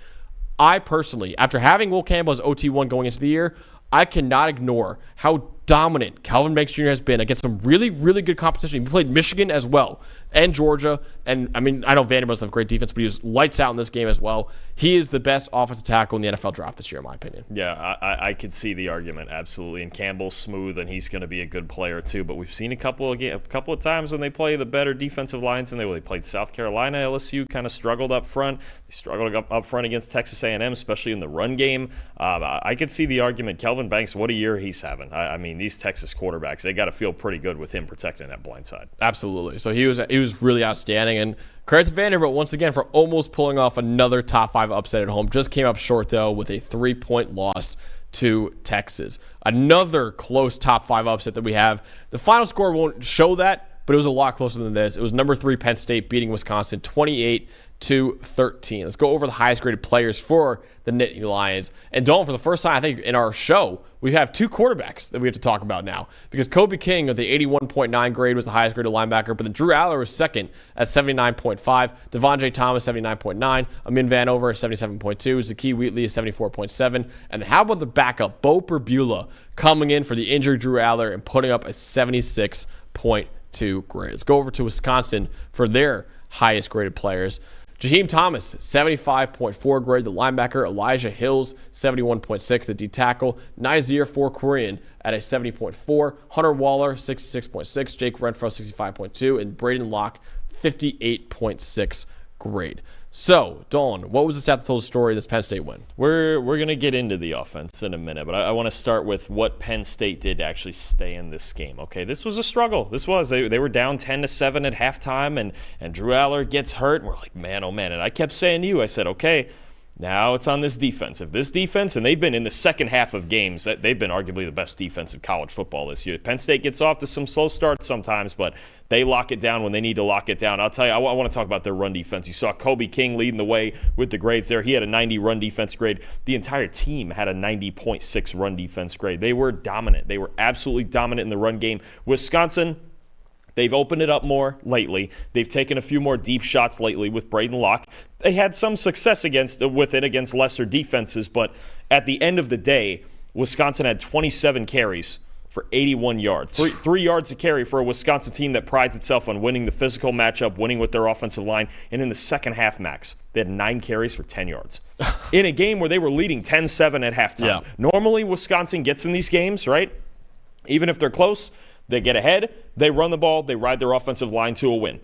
I personally, after having Will Campbell as OT1 going into the year, I cannot ignore how dominant Kelvin Banks Jr. has been against some really, really good competition. He played Michigan as well and Georgia. And, I mean, I know Vanderbilt have great defense, but he was lights out in this game as well. He is the best offensive tackle in the NFL draft this year, in my opinion. Yeah, I could see the argument, absolutely. And Campbell's smooth, and he's going to be a good player, too. But we've seen a couple of times when they play the better defensive lines, and they played South Carolina. LSU kind of struggled up front. They struggled up front against Texas A&M, especially in the run game. I could see the argument. Kelvin Banks, what a year he's having. I mean, these Texas quarterbacks, they got to feel pretty good with him protecting that blind side. Absolutely. So he was really outstanding. And credit to Vanderbilt once again for almost pulling off another top 5 upset at home. Just came up short, though, with a 3-point loss to Texas. Another close top 5 upset that we have. The final score won't show that, but it was a lot closer than this. It was number 3 Penn State beating Wisconsin 28-13. Let's go over the highest graded players for the Nittany Lions. And Dalton, for the first time, I think, in our show, we have 2 quarterbacks that we have to talk about now. Because Kobe King of the 81.9 grade was the highest graded linebacker, but then Drew Aller was second at 79.5. Devontae Thomas, 79.9. Amin Vanover, 77.2. Zakee Wheatley is 74.7. And how about the backup, Bo Perbula, coming in for the injured Drew Aller and putting up a 76.2 grade. Let's go over to Wisconsin for their highest graded players. Jaheim Thomas, 75.4 grade, the linebacker. Elijah Hills, 71.6, the D tackle. Nazir Four-Korean at a 70.4. Hunter Waller, 66.6. Jake Renfro, 65.2. And Braden Locke, 58.6 grade. So, Dawn, what was the stat that told the story of this Penn State win? We're going to get into the offense in a minute, but I want to start with what Penn State did to actually stay in this game. Okay, this was a struggle. They were down 10-7 at halftime, and Drew Aller gets hurt, and we're like, man, oh man. And I kept saying to you, I said, okay, now it's on this defense. If this defense, and they've been in the second half of games, they've been arguably the best defense in college football this year. Penn State gets off to some slow starts sometimes, but they lock it down when they need to lock it down. I'll tell you, I want to talk about their run defense. You saw Kobe King leading the way with the grades there. He had a 90 run defense grade. The entire team had a 90.6 run defense grade. They were dominant. They were absolutely dominant in the run game. Wisconsin, they've opened it up more lately. They've taken a few more deep shots lately with Braden Locke. They had some success with it against lesser defenses, but at the end of the day, Wisconsin had 27 carries for 81 yards. Three yards a carry for a Wisconsin team that prides itself on winning the physical matchup, winning with their offensive line. And in the second half, Max, they had 9 carries for 10 yards. In a game where they were leading 10-7 at halftime. Yeah. Normally, Wisconsin gets in these games, right? Even if they're close, they get ahead, they run the ball, they ride their offensive line to a win.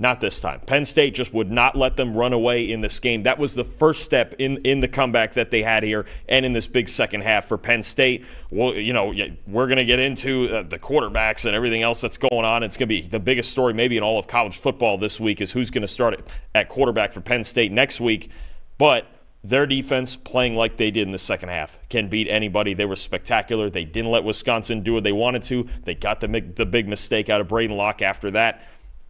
Not this time. Penn State just would not let them run away in this game. That was the first step in the comeback that they had here and in this big second half for Penn State. Well, we're going to get into the quarterbacks and everything else that's going on. It's going to be the biggest story maybe in all of college football this week is who's going to start at quarterback for Penn State next week. But their defense, playing like they did in the second half, can beat anybody. They were spectacular. They didn't let Wisconsin do what they wanted to. They got the big mistake out of Braden Locke after that,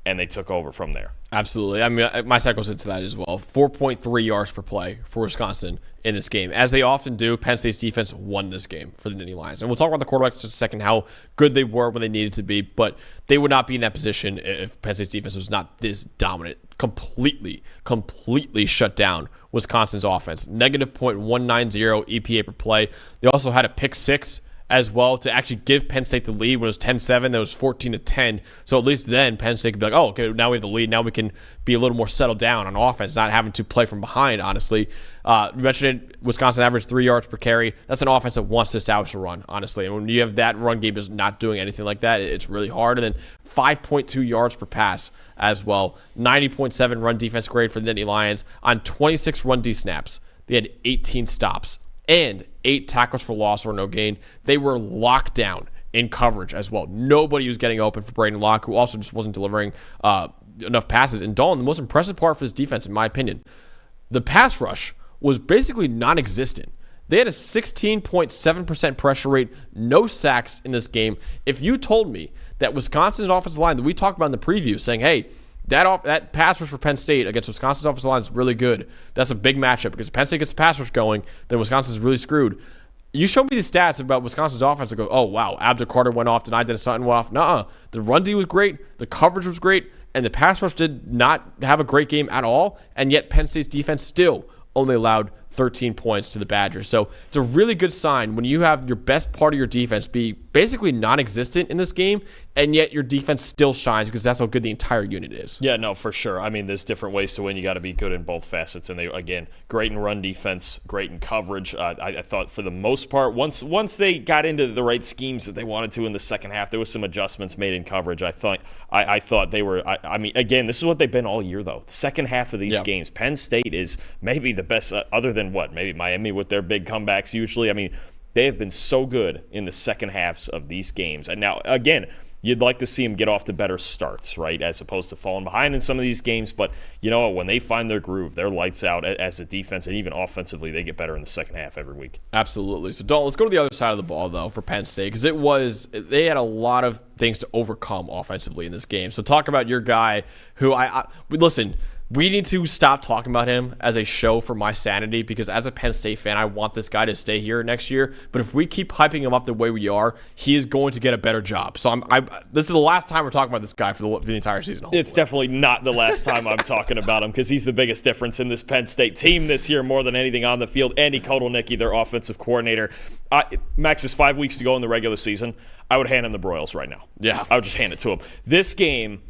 and they took over from there. Absolutely. I mean, my side goes into that as well. 4.3 yards per play for Wisconsin in this game. As they often do, Penn State's defense won this game for the Nittany Lions. And we'll talk about the quarterbacks in just a second, how good they were when they needed to be, but they would not be in that position if Penn State's defense was not this dominant. Completely shut down Wisconsin's offense. Negative .190 EPA per play. They also had a pick 6 as well to actually give Penn State the lead when it was 10-7. That was 14-10. So at least then Penn State could be like, oh, okay, now we have the lead. Now we can be a little more settled down on offense, not having to play from behind, honestly. You mentioned it, Wisconsin averaged 3 yards per carry. That's an offense that wants to establish a run, honestly. And when you have that run game is not doing anything like that, it's really hard. And then 5.2 yards per pass as well. 90.7 run defense grade for the Nittany Lions on 26 run D snaps. They had 18 stops and 8 tackles for loss or no gain. They were locked down in coverage as well. Nobody was getting open for Braden Locke, who also just wasn't delivering enough passes. And Dalton, the most impressive part for his defense, in my opinion, the pass rush was basically non-existent. They had a 16.7% pressure rate, no sacks in this game. If you told me that Wisconsin's offensive line that we talked about in the preview, saying, hey, that pass rush for Penn State against Wisconsin's offensive line is really good. That's a big matchup because if Penn State gets the pass rush going, then Wisconsin's really screwed. You show me the stats about Wisconsin's offense and go, oh, wow, Abdul Carter went off, Denai Dennis Sutton went off. Nuh-uh. The run D was great. The coverage was great. And the pass rush did not have a great game at all. And yet Penn State's defense still only allowed 13 points to the Badgers. So it's a really good sign when you have your best part of your defense be basically non-existent in this game, and yet your defense still shines because that's how good the entire unit is. Yeah, no, for sure. I mean, there's different ways to win. You got to be good in both facets. And they, again, great in run defense, great in coverage. I thought for the most part, once they got into the right schemes that they wanted to in the second half, there was some adjustments made in coverage. I thought they were. I mean, again, this is what they've been all year, though. The second half of these games, Penn State is maybe the best, other than what? Maybe Miami with their big comebacks usually. I mean, they have been so good in the second halves of these games. And now, again, you'd like to see them get off to better starts, right, as opposed to falling behind in some of these games. But, you know, when they find their groove, they're lights out as a defense, and even offensively, they get better in the second half every week. Absolutely. So, Dalton, let's go to the other side of the ball, though, for Penn State, because they had a lot of things to overcome offensively in this game. So talk about your guy who listen, we need to stop talking about him as a show for my sanity, because as a Penn State fan, I want this guy to stay here next year. But if we keep hyping him up the way we are, he is going to get a better job. So this is the last time we're talking about this guy for the entire season. Hopefully. It's definitely not the last time I'm talking about him, because he's the biggest difference in this Penn State team this year more than anything on the field. Andy Kotelnicki, their offensive coordinator. Max, is 5 weeks to go in the regular season. I would hand him the Broyles right now. Yeah. I would just hand it to him. This game,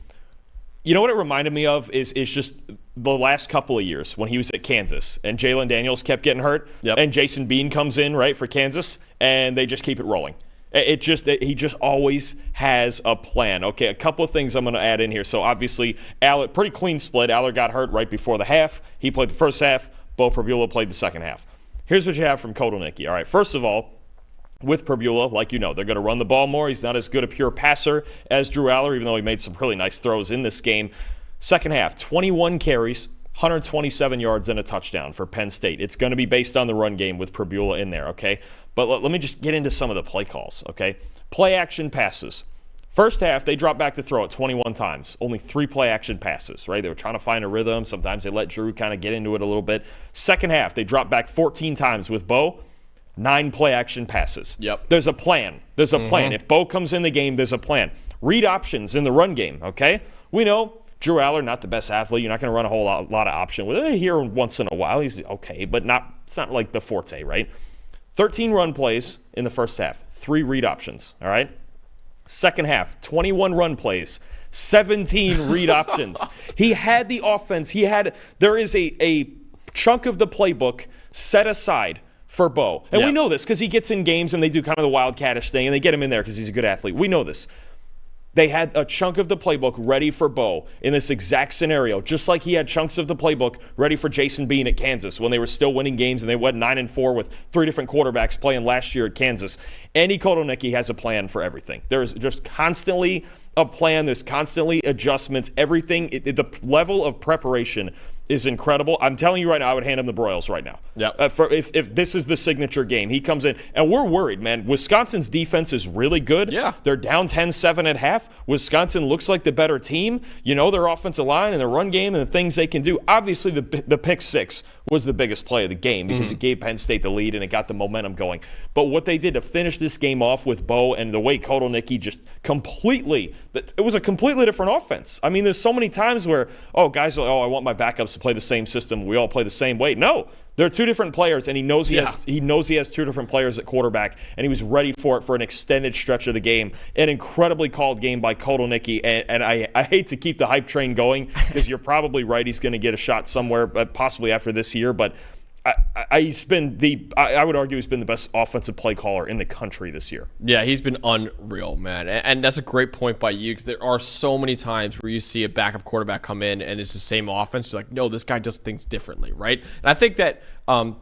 you know what it reminded me of is just the last couple of years when he was at Kansas and Jalen Daniels kept getting hurt, and Jason Bean comes in, right, for Kansas, and they just keep it rolling. He just always has a plan. Okay, a couple of things I'm going to add in here. So obviously, Allard, pretty clean split. Allard got hurt right before the half. He played the first half. Bo Pribula played the second half. Here's what you have from Kotelnicki. All right, first of all, with Pribula, like you know, they're going to run the ball more. He's not as good a pure passer as Drew Aller, even though he made some really nice throws in this game. Second half, 21 carries, 127 yards, and a touchdown for Penn State. It's going to be based on the run game with Pribula in there, okay? But let me just get into some of the play calls, okay? Play action passes. First half, they dropped back to throw it 21 times. Only 3 play action passes, right? They were trying to find a rhythm. Sometimes they let Drew kind of get into it a little bit. Second half, they dropped back 14 times with Bo. 9 play action passes. Yep. There's a plan. There's a plan. If Bo comes in the game, there's a plan. Read options in the run game, okay? We know Drew Aller, not the best athlete. You're not going to run a whole lot of option with it here once in a while. He's okay, but it's not like the forte, right? 13 run plays in the first half, 3 read options, all right? Second half, 21 run plays, 17 read options. He had the offense. There is a chunk of the playbook set aside for Bo. And we know this because he gets in games and they do kind of the wildcatish thing and they get him in there because he's a good athlete. We know this. They had a chunk of the playbook ready for Bo in this exact scenario, just like he had chunks of the playbook ready for Jason Bean at Kansas when they were still winning games and they went 9-4 with 3 different quarterbacks playing last year at Kansas. Andy Kotelnicki has a plan for everything. There's just constantly a plan. There's constantly adjustments. Everything, the level of preparation is incredible. I'm telling you right now, I would hand him the Broyles right now. Yeah. If this is the signature game, he comes in, and we're worried, man. Wisconsin's defense is really good. Yeah. They're down 10-7 at half. Wisconsin looks like the better team. You know, their offensive line and their run game and the things they can do. Obviously, the pick six was the biggest play of the game because it gave Penn State the lead and it got the momentum going. But what they did to finish this game off with Bo and the way Kotelnicki just completely – it was a completely different offense. I mean, there's so many times where, guys are, I want my backups to play the same system. We all play the same way. No, they're 2 different players, and he knows he has 2 different players at quarterback, and he was ready for it for an extended stretch of the game. An incredibly called game by Kotelnicki, and I hate to keep the hype train going because you're probably right. He's going to get a shot somewhere, possibly after this year, but I would argue he's been the best offensive play caller in the country this year. Yeah, he's been unreal, man. And that's a great point by you because there are so many times where you see a backup quarterback come in and it's the same offense. You're like, no, this guy does things differently, right? And I think that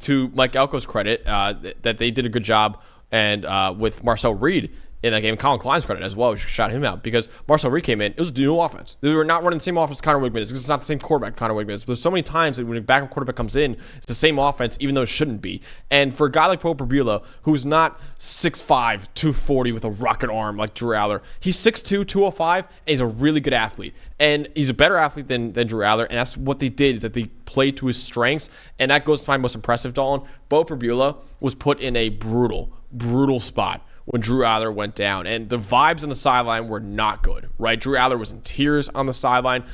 to Mike Elko's credit, that they did a good job and with Marcel Reed in that game. Colin Klein's credit as well. We should shout him out because Marcel Reed came in. It was a new offense. They were not running the same offense Connor Wigman is because it's not the same quarterback Connor Wigman is. But there's so many times that when a backup quarterback comes in, it's the same offense even though it shouldn't be. And for a guy like Bo Pribula, who's not 6'5", 240 with a rocket arm like Drew Aller, he's 6'2", 205, and he's a really good athlete. And he's a better athlete than Drew Aller, and that's what they did is that they played to his strengths, and that goes to my most impressive, Dalton. Bo Pribula was put in a brutal spot when Drew Aller went down. And the vibes on the sideline were not good, right? Drew Aller was in tears on the sideline.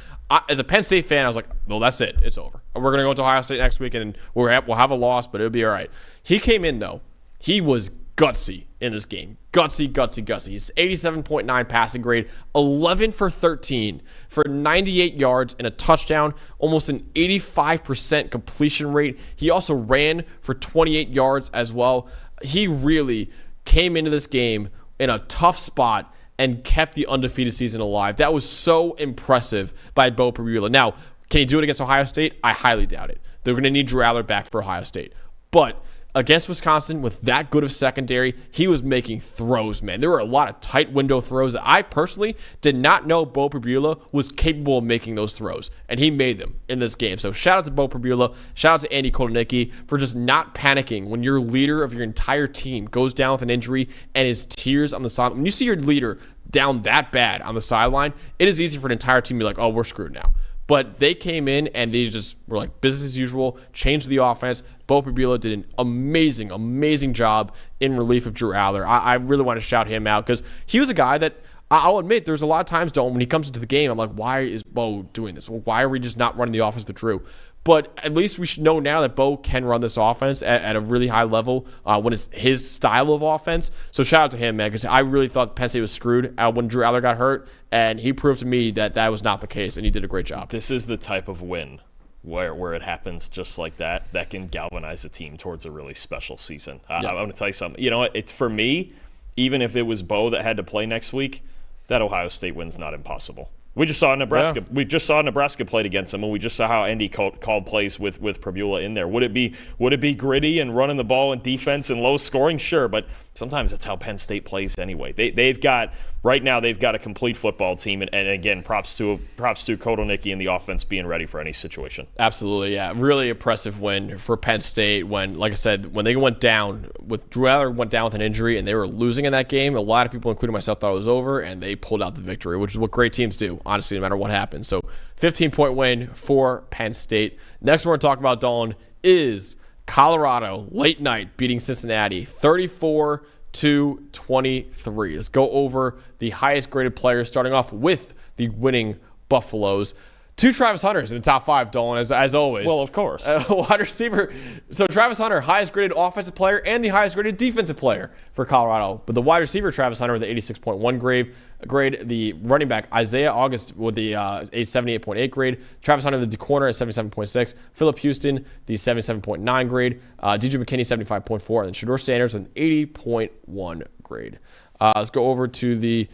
As a Penn State fan, I was like, well, that's it. It's over. We're going to go to Ohio State next week, and we'll have a loss, but it'll be all right. He came in, though. He was gutsy in this game. Gutsy. He's 87.9 passing grade, 11 for 13 for 98 yards and a touchdown, almost an 85% completion rate. He also ran for 28 yards as well. He really came into this game in a tough spot and kept the undefeated season alive. That was so impressive by Bo Pribula. Now, can he do it against Ohio State? I highly doubt it. They're going to need Drew Aller back for Ohio State. But against Wisconsin, with that good of secondary, he was making throws, man. There were a lot of tight window throws that I personally did not know Bo Pribula was capable of making those throws, and he made them in this game. So shout out to Bo Pribula, shout out to Andy Kotelnicki for just not panicking when your leader of your entire team goes down with an injury and his tears on the sideline. When you see your leader down that bad on the sideline, it is easy for an entire team to be like, oh, we're screwed now. But they came in and they just were like business as usual, changed the offense. Bo Pribula did an amazing job in relief of Drew Aller. I really want to shout him out because he was a guy that I'll admit there's a lot of times, Dalton, when he comes into the game, I'm like, why is Bo doing this? Why are we just not running the offense with Drew? But at least we should know now that Bo can run this offense at a really high level when it's his style of offense. So shout out to him, man, because I really thought Penn State was screwed when Drew Aller got hurt, and he proved to me that that was not the case, and he did a great job. This is the type of win where it happens just like that can galvanize a team towards a really special season. I'm going to tell you something. You know what? It's for me, even if it was Bo that had to play next week, that Ohio State win's not impossible. We just saw Nebraska. Yeah. We just saw Nebraska played against them, and we just saw how Andy called plays with Pribula in there. Would it be gritty and running the ball and defense and low scoring? Sure, but sometimes that's how Penn State plays anyway. They've got a complete football team, and again, props to Kotelnicki and the offense being ready for any situation. Absolutely, yeah, really impressive win for Penn State. When, like I said, when they went down with Drew Aller went down with an injury and they were losing in that game, a lot of people, including myself, thought it was over, and they pulled out the victory, which is what great teams do. Honestly, no matter what happens. So 15-point win for Penn State. Next we're going to talk about, Dalton, is Colorado late night beating Cincinnati 34-23. Let's go over the highest graded players, starting off with the winning Buffaloes. Two Travis Hunters in the top five, Dolan, as always. Well, of course. Wide receiver. So Travis Hunter, highest graded offensive player and the highest graded defensive player for Colorado. But the wide receiver, Travis Hunter, with the 86.1 grade. The running back, Isaiah August, with the 78.8 grade. Travis Hunter, the corner, at 77.6. Phillip Houston, the 77.9 grade. DJ McKinney, 75.4. And then Shedeur Sanders, an 80.1 grade. Let's go over to the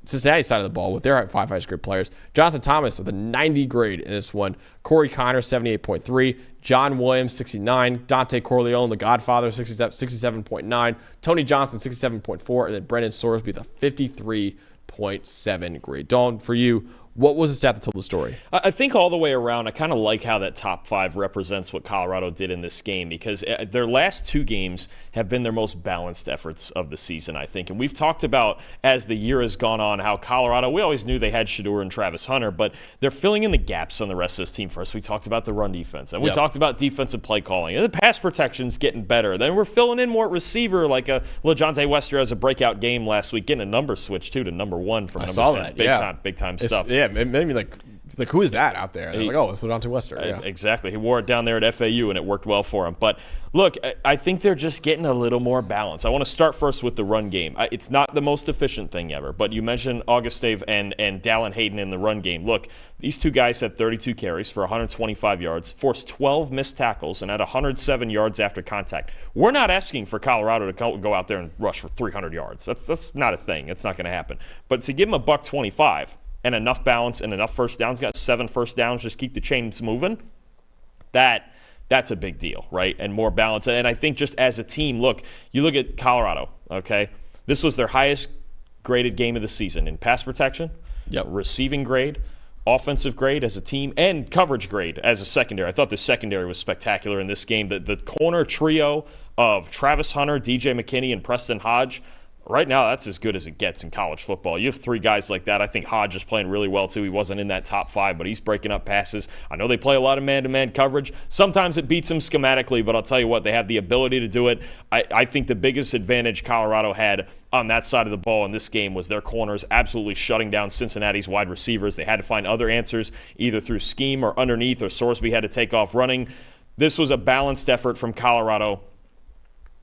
Cincinnati side of the ball with their five highest grade players. Jonathan Thomas with a 90 grade in this one. Corey Kiner, 78.3. John Williams, 69. Dante Corleone, the Godfather, 67.9. Tony Johnson, 67.4. And then Brendan Sorsby with a 53.7 grade. Dawn, for you, what was the stat that told the story? I think all the way around, I kind of like how that top five represents what Colorado did in this game because their last two games have been their most balanced efforts of the season, I think. And we've talked about, as the year has gone on, how Colorado, we always knew they had Shedeur and Travis Hunter, but they're filling in the gaps on the rest of this team. First, we talked about the run defense, and we talked about defensive play calling, and the pass protection's getting better. Then we're filling in more receiver, like LeJontay Wester has a breakout game last week, getting a number switch, too, to number one from number 10. Big time stuff. Yeah, it made me like Like, who is that out there? And they're like, oh, it's Devontae Wester. Yeah. Exactly. He wore it down there at FAU, and it worked well for him. But look, I think they're just getting a little more balance. I want to start first with the run game. It's not the most efficient thing ever, but you mentioned Augustave and Dallin Hayden in the run game. Look, these two guys had 32 carries for 125 yards, forced 12 missed tackles, and had 107 yards after contact. We're not asking for Colorado to go out there and rush for 300 yards. That's not a thing. It's not going to happen. But to give them $125 and enough balance and enough first downs, got 7 first downs, just keep the chains moving, that's a big deal, right? And more balance. And I think just as a team, look, you look at Colorado, okay? This was their highest graded game of the season in pass protection, receiving grade, offensive grade as a team, and coverage grade as a secondary. I thought the secondary was spectacular in this game. The corner trio of Travis Hunter, DJ McKinney, and Preston Hodge, right now, that's as good as it gets in college football. You have 3 guys like that. I think Hodge is playing really well, too. He wasn't in that top 5, but he's breaking up passes. I know they play a lot of man-to-man coverage. Sometimes it beats them schematically, but I'll tell you what, they have the ability to do it. I think the biggest advantage Colorado had on that side of the ball in this game was their corners absolutely shutting down Cincinnati's wide receivers. They had to find other answers, either through scheme or underneath, or Sorsby had to take off running. This was a balanced effort from Colorado.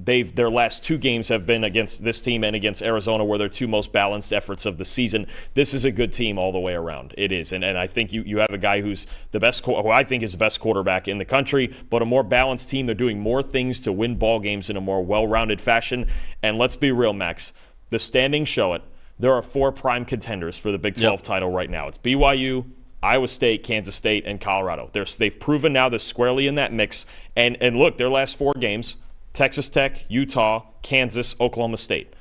Their last 2 games have been against this team and against Arizona, where their 2 most balanced efforts of the season. This is a good team all the way around. It is. And I think you have a guy who's the best, who I think is the best quarterback in the country, but a more balanced team. They're doing more things to win ball games in a more well-rounded fashion. And let's be real, Max. The standings show it. There are 4 prime contenders for the Big 12 title right now. It's BYU, Iowa State, Kansas State, and Colorado. They've proven now they're squarely in that mix. And look, their last 4 games, Texas Tech, Utah, Kansas, Oklahoma State.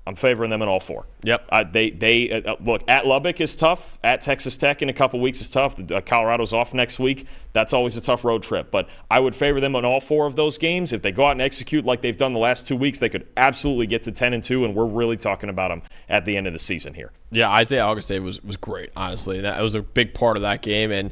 I'm favoring them in all 4. Yep. Look, at Lubbock is tough. At Texas Tech in a couple weeks is tough. Colorado's off next week. That's always a tough road trip. But I would favor them in all 4 of those games. If they go out and execute like they've done the last 2 weeks, they could absolutely get to 10-2, and we're really talking about them at the end of the season here. Yeah, Isaiah Augustave was great, honestly. That was a big part of that game. And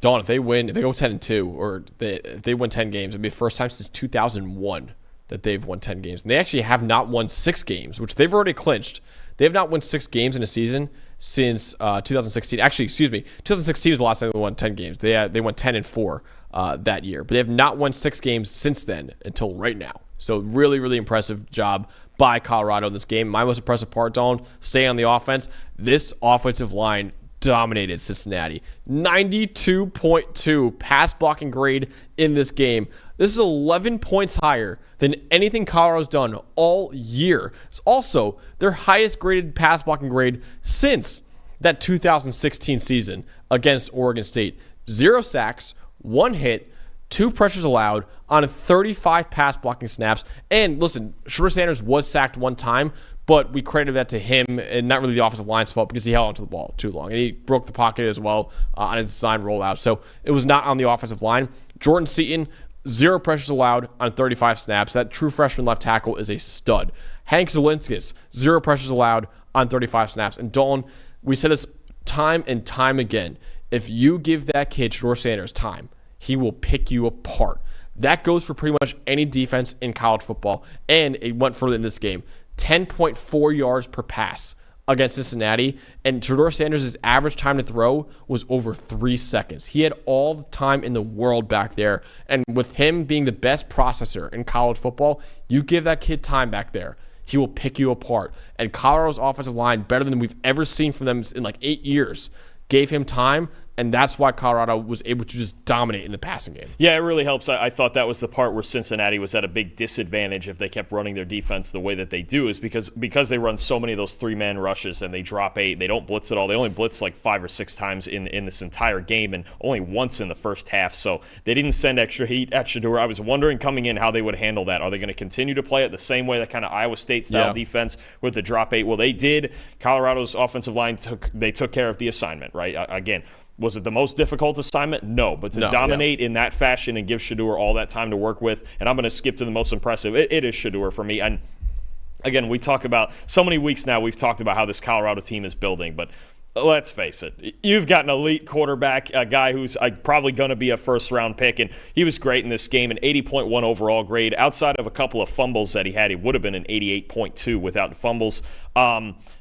Dawn, if they go 10-2, or if they win 10 games, it'd be the first time since 2001 that they've won 10 games. And they actually have not won 6 games, which they've already clinched. They have not won 6 games in a season since 2016. Actually, 2016 was the last time they won 10 games. They went 10-4 that year. But they have not won 6 games since then until right now. So really, really impressive job by Colorado in this game. My most impressive part, Dawn, stay on the offense. This offensive line dominated Cincinnati. 92.2 pass blocking grade in this game. This is 11 points higher than anything Colorado's done all year. It's also their highest graded pass blocking grade since that 2016 season against Oregon State. 0 sacks, 1 hit, 2 pressures allowed on 35 pass blocking snaps. And listen, Shedeur Sanders was sacked 1 time, but we credited that to him and not really the offensive line's fault because he held onto the ball too long. And he broke the pocket as well on his design rollout. So it was not on the offensive line. Jordan Seaton, 0 pressures allowed on 35 snaps. That true freshman left tackle is a stud. Hank Zielinskis, 0 pressures allowed on 35 snaps. And Dalton, we said this time and time again. If you give that kid, Shedeur Sanders, time, he will pick you apart. That goes for pretty much any defense in college football. And it went further in this game. 10.4 yards per pass against Cincinnati, and Shedeur Sanders' average time to throw was over 3 seconds. He had all the time in the world back there, and with him being the best processor in college football, you give that kid time back there, he will pick you apart. And Colorado's offensive line, better than we've ever seen from them in like 8 years, gave him time, and that's why Colorado was able to just dominate in the passing game. Yeah, it really helps. I thought that was the part where Cincinnati was at a big disadvantage if they kept running their defense the way that they do, is because they run so many of those 3-man rushes and they drop 8. They don't blitz at all. They only blitz like 5 or 6 times in this entire game, and only once in the first half. So they didn't send extra heat at Shedeur. I was wondering coming in how they would handle that. Are they going to continue to play it the same way, that kind of Iowa State-style defense with the drop 8? Well, they did. Colorado's offensive line took care of the assignment, right? Again, was it the most difficult assignment? No, but to dominate in that fashion and give Shedeur all that time to work with, and I'm going to skip to the most impressive, it is Shedeur for me. And again, we talk about, so many weeks now we've talked about how this Colorado team is building, but let's face it, you've got an elite quarterback, a guy who's probably going to be a first-round pick, and he was great in this game, an 80.1 overall grade. Outside of a couple of fumbles that he had, he would have been an 88.2 without fumbles.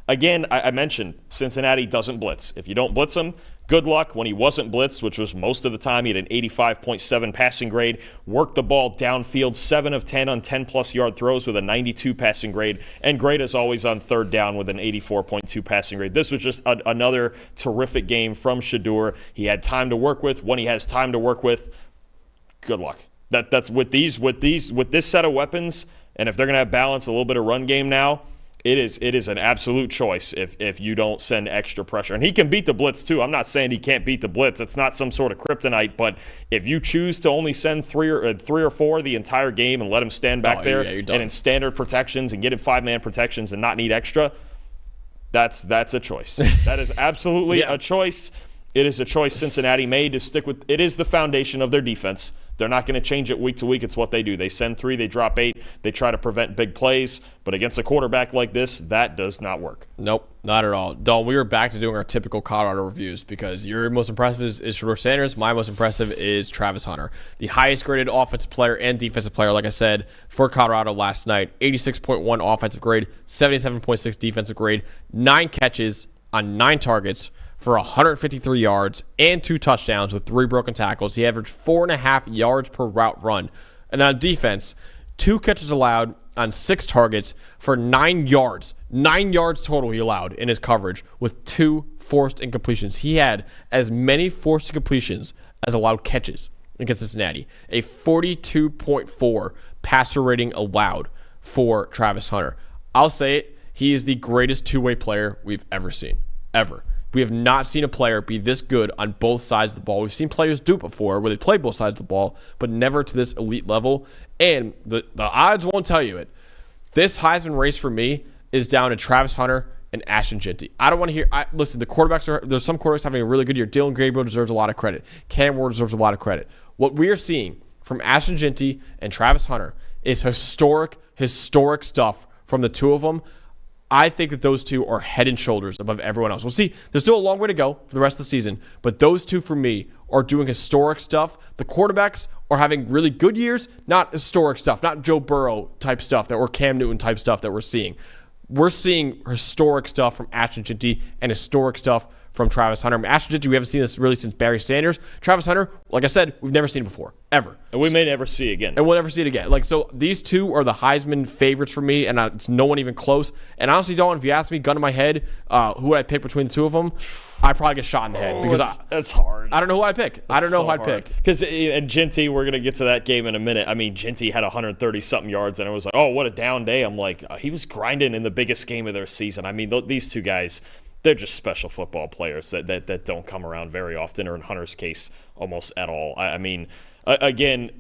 Again, I mentioned Cincinnati doesn't blitz. If you don't blitz them, Good luck when he wasn't blitzed, which was most of the time. He had an 85.7 passing grade, worked the ball downfield, 7 of 10 on 10-plus yard throws with a 92 passing grade, and great as always on third down with an 84.2 passing grade. This was just another terrific game from Shedeur. He had time to work with. When he has time to work with, good luck. That's with this set of weapons, and if they're going to have balance, a little bit of run game now, it is an absolute choice if you don't send extra pressure. And he can beat the blitz too. I'm not saying he can't beat the blitz. It's not some sort of kryptonite. But if you choose to only send three or four the entire game and let him stand back there and in standard protections and get in 5-man protections and not need extra, that's a choice. That is absolutely a choice. It is a choice Cincinnati made to stick with. It is the foundation of their defense. They're not going to change it week to week. It's what they do. They send 3, they drop 8. They try to prevent big plays. But against a quarterback like this, that does not work. Nope, not at all. Dalton, we were back to doing our typical Colorado reviews because your most impressive is Shedeur Sanders. My most impressive is Travis Hunter, the highest graded offensive player and defensive player, like I said, for Colorado last night. 86.1 offensive grade, 77.6 defensive grade, 9 catches on 9 targets for 153 yards and 2 touchdowns with 3 broken tackles. He averaged 4.5 yards per route run. And then on defense, 2 catches allowed on 6 targets for 9 yards. 9 yards total he allowed in his coverage with 2 forced incompletions. He had as many forced incompletions as allowed catches against Cincinnati. A 42.4 passer rating allowed for Travis Hunter. I'll say it, he is the greatest two-way player we've ever seen. Ever. We have not seen a player be this good on both sides of the ball. We've seen players do it before where they play both sides of the ball, but never to this elite level. And the odds won't tell you it. This Heisman race for me is down to Travis Hunter and Ashton Jeanty. I don't want to hear listen, there's some quarterbacks having a really good year. Dylan Gabriel deserves a lot of credit. Cam Ward deserves a lot of credit. What we are seeing from Ashton Jeanty and Travis Hunter is historic stuff from the two of them. I think that those two are head and shoulders above everyone else. We'll see. There's still a long way to go for the rest of the season, but those two, for me, are doing historic stuff. The quarterbacks are having really good years, not historic stuff, not Joe Burrow type stuff or Cam Newton type stuff that we're seeing. We're seeing historic stuff from Ashton Jeanty and historic stuff from Travis Hunter. Ashton Jeanty, we haven't seen this really since Barry Sanders. Travis Hunter, like I said, we've never seen it before, ever. And we may never see it again. And we'll never see it again. So these two are the Heisman favorites for me, and it's no one even close. And honestly, Dalton, if you ask me, gun to my head, who would I pick between the two of them, I'd probably get shot in the head. Because that's hard. I don't know who I'd pick. I don't know who I'd pick. Because Jeanty, we're going to get to that game in a minute. I mean, Jeanty had 130-something yards, and it was like, oh, what a down day. I'm like, he was grinding in the biggest game of their season. I mean, these two guys, they're just special football players that don't come around very often, or in Hunter's case, almost at all. I mean, again,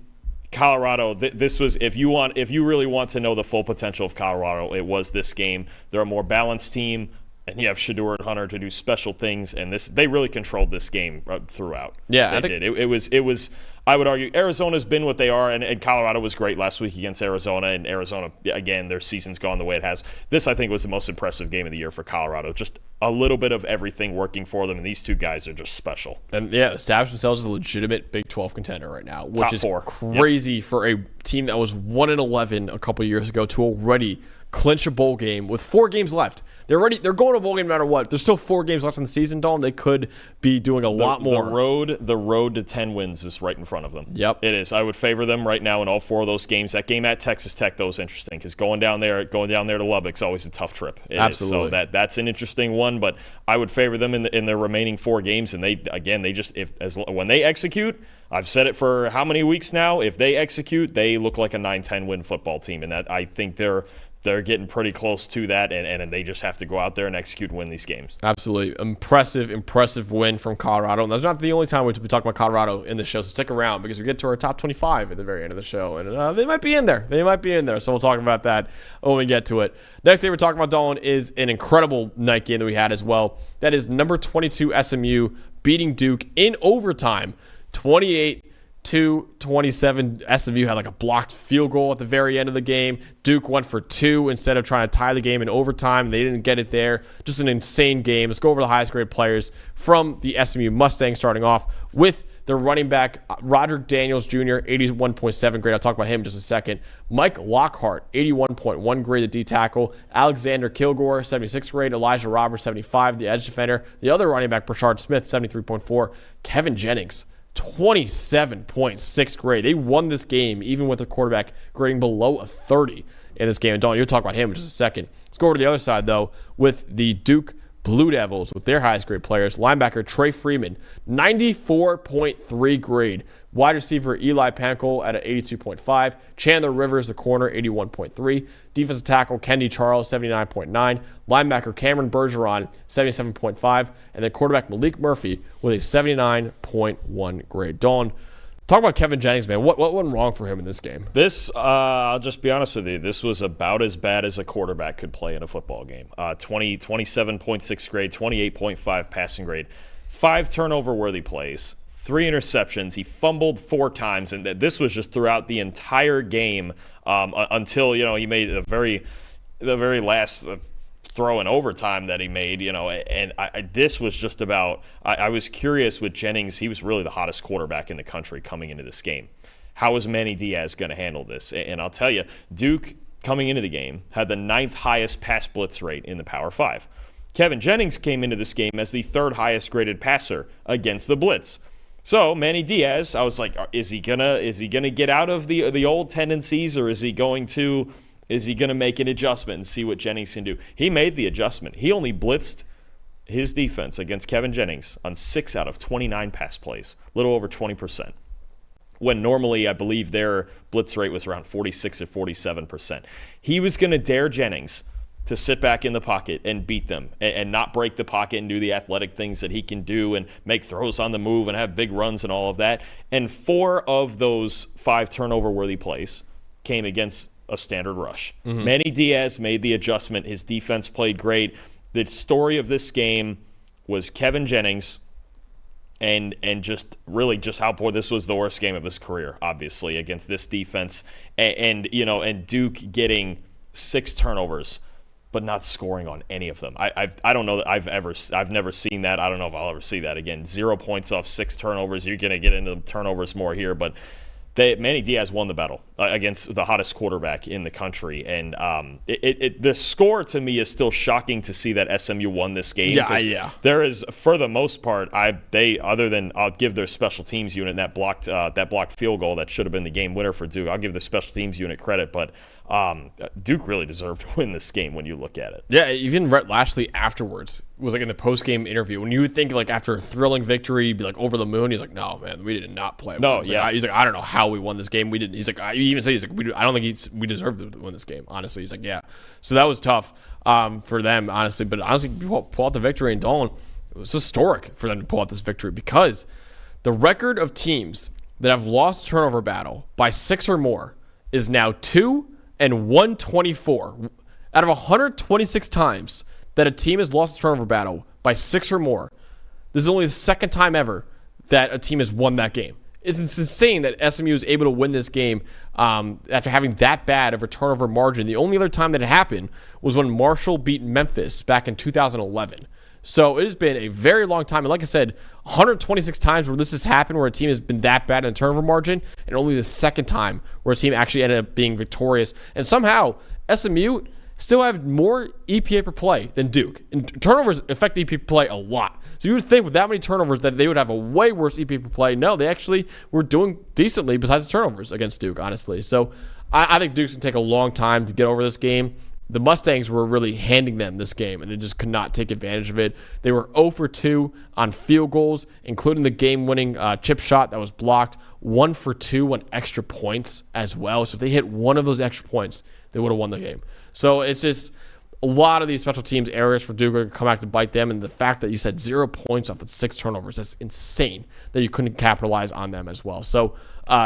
Colorado, this was, if you really want to know the full potential of Colorado, it was this game. They're a more balanced team, and you have Shedeur and Hunter to do special things, and they really controlled this game throughout. Yeah, they did. It was. I would argue Arizona's been what they are, and Colorado was great last week against Arizona. And Arizona, again, their season's gone the way it has. This, I think, was the most impressive game of the year for Colorado. Just a little bit of everything working for them, and these two guys are just special. And yeah, establish themselves as a legitimate Big 12 contender right now, which Top is 4. Crazy for a team that was 1-11 a couple years ago to already clinch a bowl game with 4 games left. They're going to a bowl game no matter what. There's still 4 games left in the season, Dalton. They could be doing a lot more. The road to 10 wins is right in front of them. Yep. It is. I would favor them right now in all 4 of those games. That game at Texas Tech, though, is interesting because going down there to Lubbock's always a tough trip. Absolutely. So that's an interesting one, but I would favor them in their remaining 4 games. And when they execute, I've said it for how many weeks now, if they execute, they look like a 9-10 win football team. And that I think they're getting pretty close to that, and they just have to go out there and execute and win these games. Absolutely. Impressive win from Colorado. And that's not the only time we'll be talking about Colorado in the show, so stick around because we get to our top 25 at the very end of the show. And they might be in there. So we'll talk about that when we get to it. Next thing we're talking about, Dalton, is an incredible night game that we had as well. That is number 22 SMU beating Duke in overtime, 28-17. 32-27. SMU had like a blocked field goal at the very end of the game. Duke went for 2 instead of trying to tie the game in overtime. They didn't get it there. Just an insane game. Let's go over the highest grade players from the SMU Mustangs, starting off with the running back, Roderick Daniels Jr., 81.7 grade. I'll talk about him in just a second. Mike Lockhart, 81.1 grade, the D tackle. Alexander Kilgore, 76 grade. Elijah Roberts, 75, the edge defender. The other running back, Brashard Smith, 73.4. Kevin Jennings, 27.6 grade. They won this game even with a quarterback grading below a 30 in this game. And Dalton, you'll talk about him in just a second. Let's go over to the other side, though, with the Duke Blue Devils with their highest grade players. Linebacker Trey Freeman, 94.3 grade. Wide receiver Eli Pankel at an 82.5. Chandler Rivers, the corner, 81.3. Defensive tackle Kendi Charles, 79.9. Linebacker Cameron Bergeron, 77.5. And then quarterback Malik Murphy with a 79.1 grade. Dawn, talk about Kevin Jennings, man. What went wrong for him in this game? I'll just be honest with you. This was about as bad as a quarterback could play in a football game. 27.6 grade, 28.5 passing grade, 5 turnover-worthy plays, 3 interceptions. He fumbled 4 times, and this was just throughout the entire game until he made the very last throw in overtime that he made, and this was just about, I was curious with Jennings. He was really the hottest quarterback in the country coming into this game. How is Manny Diaz going to handle this? And I'll tell you, Duke, coming into the game, had the 9th highest pass blitz rate in the Power 5. Kevin Jennings came into this game as the 3rd highest graded passer against the blitz. So Manny Diaz, I was like, is he gonna get out of the old tendencies, or is he going to make an adjustment and see what Jennings can do? He made the adjustment. He only blitzed his defense against Kevin Jennings on 6 out of 29 pass plays, a little over 20%. When normally I believe their blitz rate was around 46 or 47%. He was going to dare Jennings to sit back in the pocket and beat them and not break the pocket and do the athletic things that he can do and make throws on the move and have big runs and all of that. And 4 of those 5 turnover-worthy plays came against a standard rush. Mm-hmm. Manny Diaz made the adjustment. His defense played great. The story of this game was Kevin Jennings and just how poor. This was the worst game of his career, obviously, against this defense. And Duke getting 6 turnovers but not scoring on any of them. I don't know that I've never seen that. I don't know if I'll ever see that again. 0 points off 6 turnovers. You're going to get into turnovers more here, but Manny Diaz won the battle against the hottest quarterback in the country, and the score to me is still shocking to see that SMU won this game. Yeah. There is, for the most part, I'll give their special teams unit that blocked field goal that should have been the game winner for Duke. I'll give the special teams unit credit, but Duke really deserved to win this game when you look at it. Yeah, even Rhett Lashley afterwards was like in the post-game interview. When you would think like after a thrilling victory, be like over the moon, he's like, "No, man, we did not play." No, he's yeah. Like, he's like, "I don't know how we won this game. We didn't." He's like, "He even said I don't think we deserved to win this game." Honestly, he's like, "Yeah." So that was tough for them, honestly. But honestly, pull out the victory in Dalton. It was historic for them to pull out this victory because the record of teams that have lost turnover battle by 6 or more is now 2-124 out of 126 times that a team has lost a turnover battle by 6 or more. This is only the 2nd time ever that a team has won that game. It's insane that SMU is able to win this game after having that bad of a turnover margin. The only other time that it happened was when Marshall beat Memphis back in 2011. So it has been a very long time. And like I said, 126 times where this has happened, where a team has been that bad in the turnover margin, and only the 2nd time where a team actually ended up being victorious. And somehow, SMU still have more EPA per play than Duke. And turnovers affect EPA per play a lot. So you would think with that many turnovers that they would have a way worse EPA per play. No, they actually were doing decently besides the turnovers against Duke, honestly. So I think Duke's going to take a long time to get over this game. The Mustangs were really handing them this game, and they just could not take advantage of it. They were 0 for 2 on field goals, including the game-winning chip shot that was blocked, 1 for 2 on extra points as well. So if they hit one of those extra points, they would have won the game. So it's just a lot of these special teams errors for Duke are going to come back to bite them, and the fact that you said 0 points off the 6 turnovers, that's insane that you couldn't capitalize on them as well. So,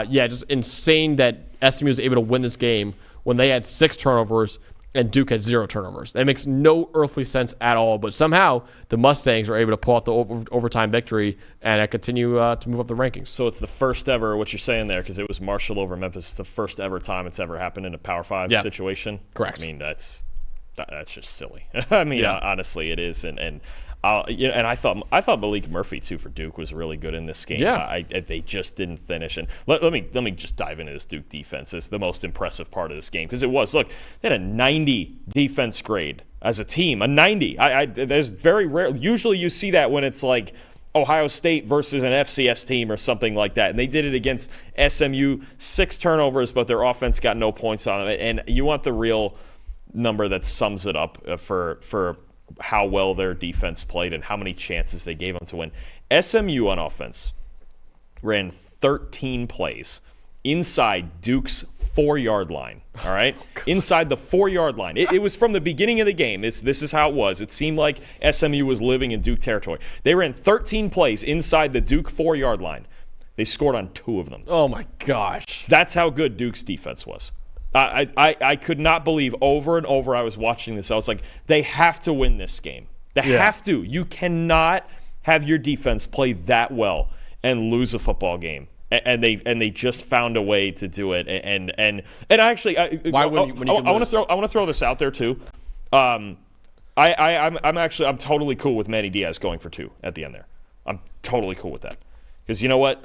just insane that SMU was able to win this game when they had 6 turnovers and Duke had 0 turnovers. That makes no earthly sense at all, but somehow the Mustangs were able to pull out the overtime victory and continue to move up the rankings. So it's the first ever, what you're saying there, because it was Marshall over Memphis, it's the first ever time it's ever happened in a Power 5 situation? Correct. I mean, that's just silly. I mean, honestly, it is, and I thought Malik Murphy too for Duke was really good in this game. Yeah, they just didn't finish. And let me just dive into this Duke defense. It's the most impressive part of this game because it was. Look, they had a 90 defense grade as a team. A 90. There's very rare. Usually you see that when it's like Ohio State versus an FCS team or something like that. And they did it against SMU. 6 turnovers, but their offense got no points on it. And you want the real number that sums it up for how well their defense played and how many chances they gave them to win. SMU on offense ran 13 plays inside Duke's 4-yard line, all right? Inside the 4-yard line. It was from the beginning of the game. This is how it was. It seemed like SMU was living in Duke territory. They ran 13 plays inside the Duke 4-yard line. They scored on 2 of them. Oh, my gosh. That's how good Duke's defense was. I could not believe over and over I was watching this. I was like, they have to win this game. They have to. You cannot have your defense play that well and lose a football game. And they just found a way to do it. And actually, why wouldn't you? I want to throw this out there too. I'm totally cool with Manny Diaz going for 2 at the end there. I'm totally cool with that. Because you know what?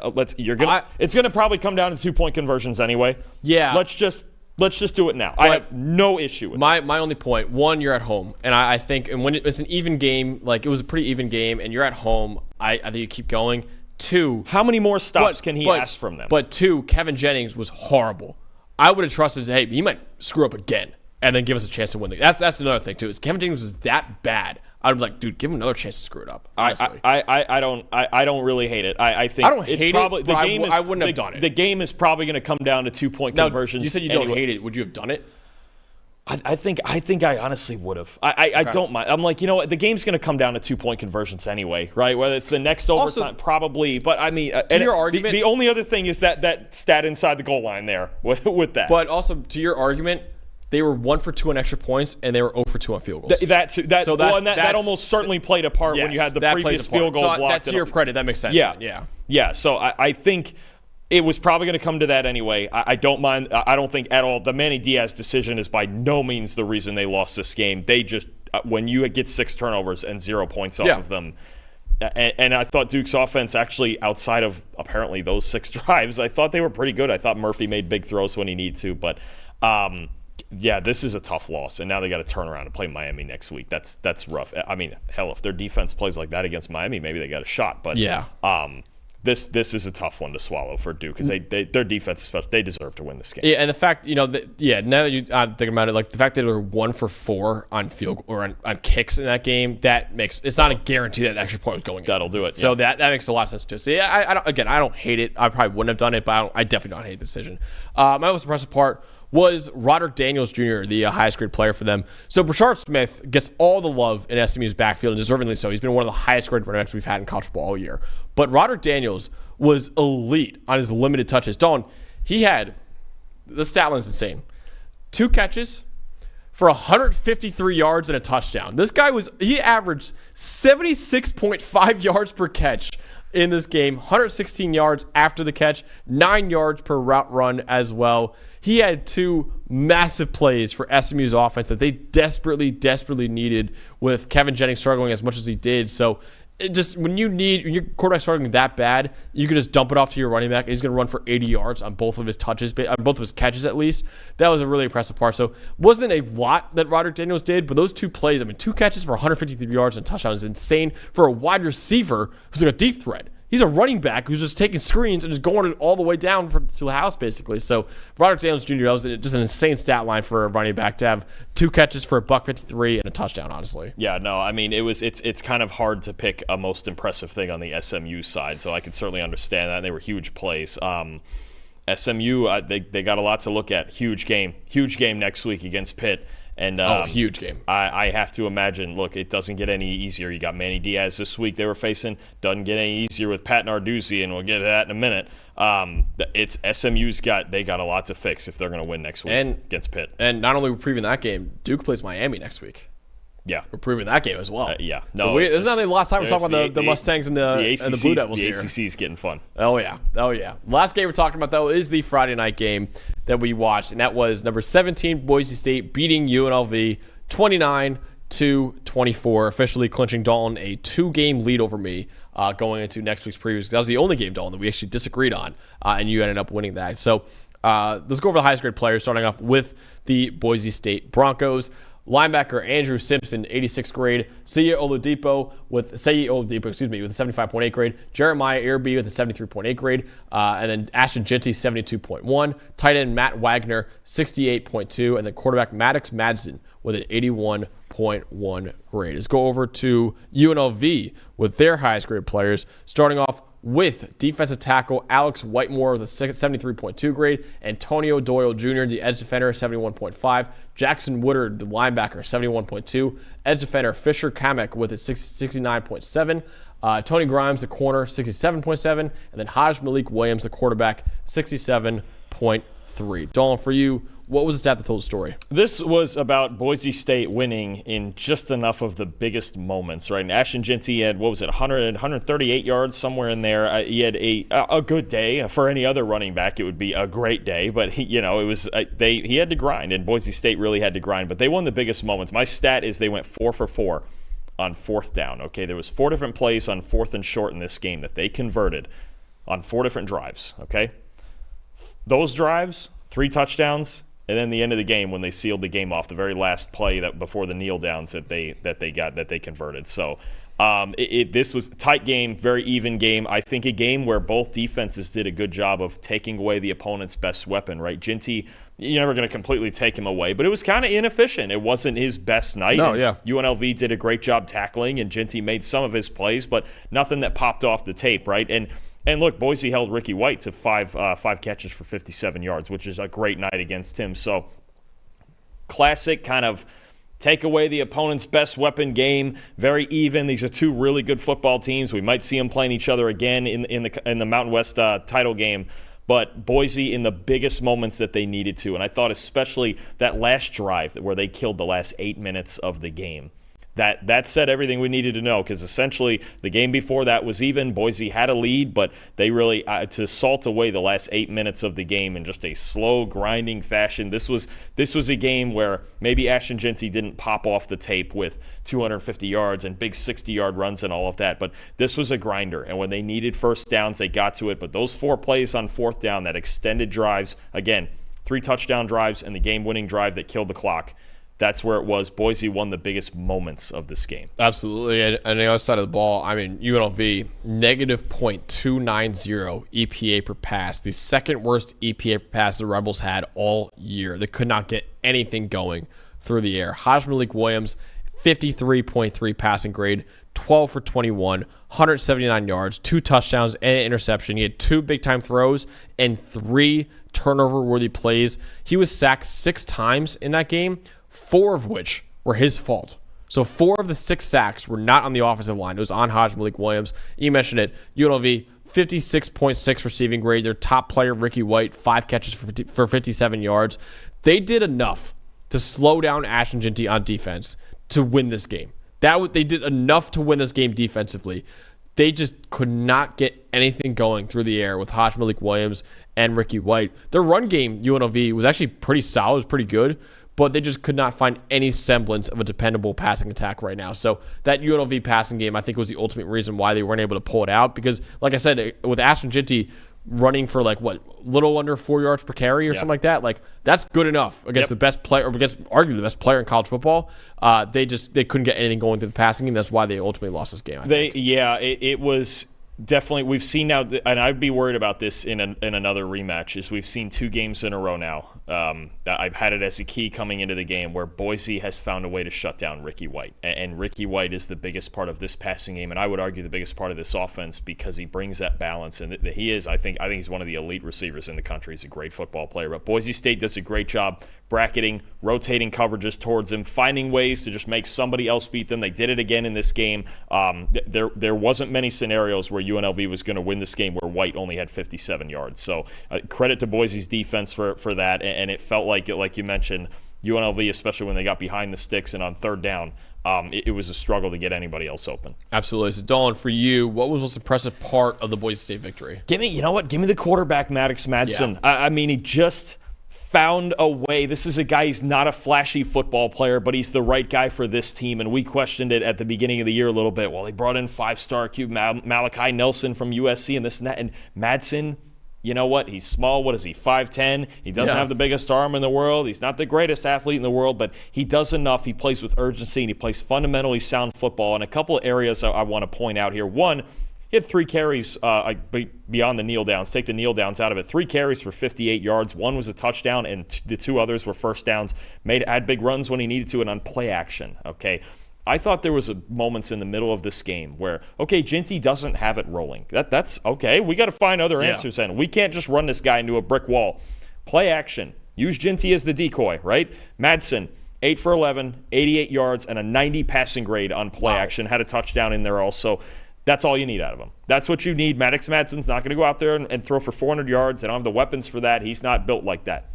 It's gonna probably come down to 2-point conversions anyway. Yeah. Let's just do it now. I have no issue with my only point. 1, you're at home, and I think, and when it's an even game, like it was a pretty even game, and you're at home, I think you keep going. 2, how many more stops can he ask from them? But 2, Kevin Jennings was horrible. I would have trusted, hey, he might screw up again, and then give us a chance to win. That's another thing too. Is Kevin Jennings was that bad? I'd be like, dude, give him another chance to screw it up. Honestly. I don't really hate it. I think I don't hate probably, it. But I wouldn't have done it. The game is probably going to come down to 2-point conversions. You said you don't hate it. Would you have done it? I think I honestly would have. I don't mind. I'm like, you know what? The game's going to come down to 2-point conversions anyway, right? Whether it's the next overtime, probably. But I mean, to your argument, the only other thing is that stat inside the goal line there with that. But also to your argument, they were 1 for 2 on extra points, and they were 0 for 2 on field goals. That almost certainly played a part when you had the previous field goal blocked. That's to your credit. That makes sense. Yeah. So I think it was probably going to come to that anyway. I don't mind. I don't think at all. The Manny Diaz decision is by no means the reason they lost this game. They just, when you get 6 turnovers and 0 points off of them, and I thought Duke's offense actually, outside of apparently those 6 drives, I thought they were pretty good. I thought Murphy made big throws when he needed to, but yeah, this is a tough loss, and now they got to turn around and play Miami next week. That's rough. I mean, hell, if their defense plays like that against Miami, maybe they got a shot. But this is a tough one to swallow for Duke because their defense, especially, they deserve to win this game. Yeah, and the fact, now that you think about it, like the fact that they were 1 for 4 on field or on kicks in that game, it's not a guarantee that an extra point was going in. That'll do it. So that makes a lot of sense too. So yeah, I don't hate it. I probably wouldn't have done it, but I definitely don't hate the decision. My most impressive part was Roderick Daniels Jr., the highest grade player for them. So Brashard Smith gets all the love in SMU's backfield, and deservingly so. He's been one of the highest grade running backs we've had in college football all year. But Roderick Daniels was elite on his limited touches. Dalton, he had, the stat line's insane, 2 catches for 153 yards and a touchdown. This guy he averaged 76.5 yards per catch in this game, 116 yards after the catch, 9 yards per route run as well. He had 2 massive plays for SMU's offense that they desperately needed with Kevin Jennings struggling as much as he did. So when your quarterback's struggling that bad, you can just dump it off to your running back, and he's going to run for 80 yards on both of his touches, on both of his catches at least. That was a really impressive part. So wasn't a lot that Roderick Daniels did, but those 2 plays, 2 catches for 153 yards and a touchdown is insane for a wide receiver who's like a deep threat. He's a running back who's just taking screens and just going all the way down to the house, basically. So Roderick Daniels Jr., that was just an insane stat line for a running back to have 2 catches for $153 and a touchdown, honestly. Yeah, no, I mean, it's kind of hard to pick a most impressive thing on the SMU side, so I can certainly understand that. They were huge plays. SMU, they got a lot to look at. Huge game next week against Pitt. And huge game. I have to imagine, look, it doesn't get any easier. You got Manny Diaz this week they were facing. Doesn't get any easier with Pat Narduzzi, and we'll get to that in a minute. It's SMU's got a lot to fix if they're going to win next week against Pitt. And not only we're previewing that game, Duke plays Miami next week. Yeah, we're proving that game as well. Yeah, no, so this is not the last time we're talking about the Mustangs and the Blue Devils here. The ACC is getting fun. Oh yeah. Last game we're talking about though is the Friday night game that we watched, and that was number 17 Boise State beating UNLV 29-24, officially clinching Dalton a 2-game lead over me going into next week's previews. That was the only game, Dalton, that we actually disagreed on, and you ended up winning that. So let's go over the highest grade players, starting off with the Boise State Broncos. Linebacker Andrew Simpson, 86th grade. Seyi Oladipo with a 75.8 grade. Jeremiah Irby with a 73.8 grade. And then Ashton Jeanty, 72.1. Tight end Matt Wagner, 68.2. And then quarterback Maddox Madsen with an 81.1 grade. Let's go over to UNLV with their highest grade players, starting off with defensive tackle Alex Whitemore with a 73.2 grade, Antonio Doyle Jr., the edge defender, 71.5, Jackson Woodard, the linebacker, 71.2, edge defender Fisher Kamek with a 69.7, Tony Grimes, the corner, 67.7, and then Haj Malik Williams, the quarterback, 67.3. Dalton, for you, what was the stat that told the story? This was about Boise State winning in just enough of the biggest moments, right? And Ashton Jeanty had, 138 yards, somewhere in there. He had a good day. For any other running back, it would be a great day. But, he had to grind, and Boise State really had to grind. But they won the biggest moments. My stat is they went 4 for 4 on fourth down, okay? There was 4 different plays on fourth and short in this game that they converted on 4 different drives, okay? Those drives, 3 touchdowns, and then the end of the game when they sealed the game off, the very last play that before the kneel downs that they converted. So this was a tight game, very even game. I think a game where both defenses did a good job of taking away the opponent's best weapon, right? Jeanty, you're never going to completely take him away, but it was kind of inefficient. It wasn't his best night. No, yeah. UNLV did a great job tackling, and Jeanty made some of his plays, but nothing that popped off the tape, right? And look, Boise held Ricky White to five catches for 57 yards, which is a great night against him. So classic kind of take away the opponent's best weapon game, very even. These are 2 really good football teams. We might see them playing each other again in the Mountain West title game. But Boise in the biggest moments that they needed to. And I thought especially that last drive where they killed the last 8 minutes of the game. That said everything we needed to know, because essentially the game before that was even. Boise had a lead, but they really, to salt away the last 8 minutes of the game in just a slow, grinding fashion. This was a game where maybe Ashton Jeanty didn't pop off the tape with 250 yards and big 60-yard runs and all of that, but this was a grinder. And when they needed first downs, they got to it. But those 4 plays on fourth down, that extended drives, again, 3 touchdown drives and the game-winning drive that killed the clock, that's where it was. Boise won the biggest moments of this game. Absolutely. And on the other side of the ball, I mean, UNLV, negative .290 EPA per pass. The second worst EPA per pass the Rebels had all year. They could not get anything going through the air. Haj Malik Williams, 53.3 passing grade, 12 for 21, 179 yards, 2 touchdowns, and an interception. He had 2 big-time throws and 3 turnover-worthy plays. He was sacked 6 times in that game, 4 of which were his fault. So 4 of the 6 sacks were not on the offensive line. It was on Haj Malik Williams. You mentioned it. UNLV, 56.6 receiving grade. Their top player, Ricky White, 5 catches for 57 yards. They did enough to slow down Ashton Jeanty on defense to win this game. They did enough to win this game defensively. They just could not get anything going through the air with Haj Malik Williams and Ricky White. Their run game, UNLV, was actually pretty solid. It was pretty good, but they just could not find any semblance of a dependable passing attack right now. So that UNLV passing game, I think, was the ultimate reason why they weren't able to pull it out. Because, like I said, with Ashton Jeanty running for little under 4 yards per carry or something like that, that's good enough against the best player, or against arguably the best player in college football. They couldn't get anything going through the passing game. That's why they ultimately lost this game. It was. Definitely, we've seen now, and I'd be worried about this in another rematch, is we've seen 2 games in a row now. I've had it as a key coming into the game where Boise has found a way to shut down Ricky White. And Ricky White is the biggest part of this passing game, and I would argue the biggest part of this offense, because he brings that balance. And he is, I think he's one of the elite receivers in the country. He's a great football player. But Boise State does a great job bracketing, rotating coverages towards him, finding ways to just make somebody else beat them. They did it again in this game. There wasn't many scenarios where UNLV was going to win this game where White only had 57 yards. So credit to Boise's defense for that, and it felt like you mentioned, UNLV, especially when they got behind the sticks and on third down, it was a struggle to get anybody else open. Absolutely. So, Dalton, for you, what was the most impressive part of the Boise State victory? Give me the quarterback, Maddox Madsen. Yeah. I mean, he just found a way. This is a guy, he's not a flashy football player, but he's the right guy for this team, and we questioned it at the beginning of the year a little bit. Well, they brought in five-star Q Malachi Nelson from USC and this and that, and Madsen, you know what? He's small. What is he, 5'10"? He doesn't have the biggest arm in the world. He's not the greatest athlete in the world, but he does enough. He plays with urgency, and he plays fundamentally sound football. And a couple of areas I want to point out here. One, he had 3 carries beyond the kneel downs. Take the kneel downs out of it. 3 carries for 58 yards. 1 was a touchdown, and the 2 others were first downs. Had big runs when he needed to and on play action. Okay. I thought there was moments in the middle of this game where, okay, Ginty doesn't have it rolling. That's okay. We got to find other answers then. We can't just run this guy into a brick wall. Play action. Use Ginty as the decoy, right? Madsen, 8 for 11, 88 yards, and a 90 passing grade on play action. Had a touchdown in there also. That's all you need out of him. That's what you need. Maddox Madsen's not going to go out there and throw for 400 yards. They don't have the weapons for that. He's not built like that.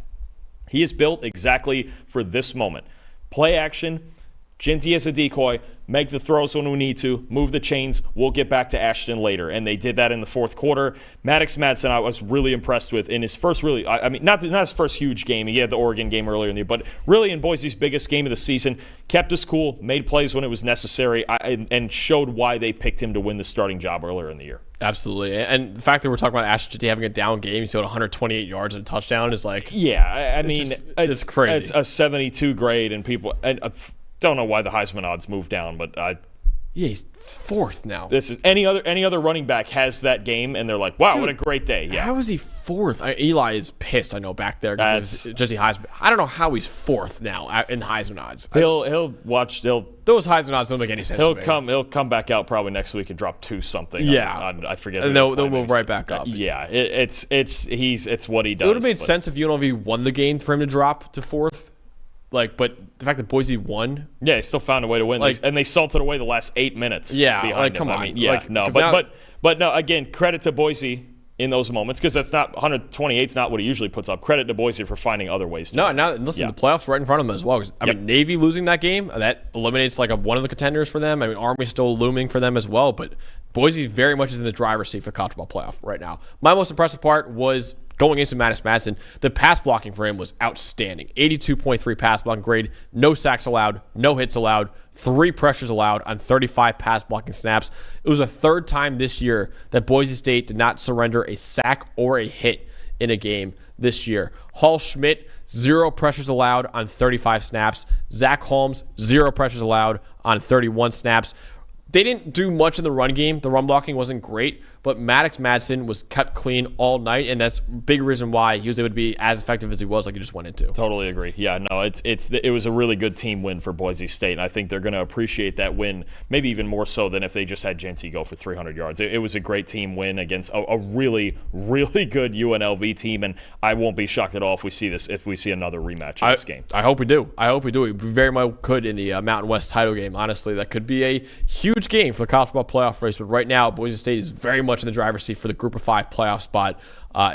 He is built exactly for this moment. Play action. Ginty as a decoy, make the throws when we need to, move the chains. We'll get back to Ashton later. And they did that in the fourth quarter. Maddox Madsen, I was really impressed with in his first not his first huge game. He had the Oregon game earlier in the year, but really in Boise's biggest game of the season, kept his cool, made plays when it was necessary, and showed why they picked him to win the starting job earlier in the year. Absolutely. And the fact that we're talking about Ashton Ginty having a down game, he's got 128 yards and a touchdown is like... Yeah, I mean, it's crazy. It's a 72 grade, and people... don't know why the Heisman odds moved down, but he's 4th now. This is any other running back has that game, and they're like, "Wow, what a great day!" Yeah, how is he 4th? Eli is pissed. I know back there because Jesse Heisman. I don't know how he's 4th now in Heisman odds. Those Heisman odds don't make any sense. He'll come back out probably next week and drop 2 something. Yeah, I forget. And they'll move right back up. Yeah, it's what he does. It would have made sense if UNLV won the game for him to drop to 4th. But the fact that Boise won, he still found a way to win. And they salted away the last 8 minutes. Yeah, come on. I mean, but no. Again, credit to Boise in those moments, because that's not 128 is not what he usually puts up. Credit to Boise for finding other ways to win. Listen, the playoffs right in front of them as well. I mean, Navy losing that game, that eliminates one of the contenders for them. I mean, Army's still looming for them as well, but Boise very much is in the driver's seat for the college football playoff right now. My most impressive part was going into Maddox Madsen. The pass blocking for him was outstanding. 82.3 pass blocking grade, no sacks allowed, no hits allowed, 3 pressures allowed on 35 pass blocking snaps. It was the 3rd time this year that Boise State did not surrender a sack or a hit in a game this year. Hall Schmidt, 0 pressures allowed on 35 snaps. Zach Holmes, 0 pressures allowed on 31 snaps. They didn't do much in the run game. The run blocking wasn't great, but Maddox Madsen was kept clean all night, and that's a big reason why he was able to be as effective as he was, like you just went into. Totally agree. Yeah, no, it was a really good team win for Boise State, and I think they're going to appreciate that win maybe even more so than if they just had Ginty go for 300 yards. It was a great team win against a really, really good UNLV team, and I won't be shocked at all if we see another rematch in this game. I hope we do. We very much could in the Mountain West title game. Honestly, that could be a huge game for the college football playoff race, but right now Boise State is very much in the driver's seat for the Group of 5 playoff spot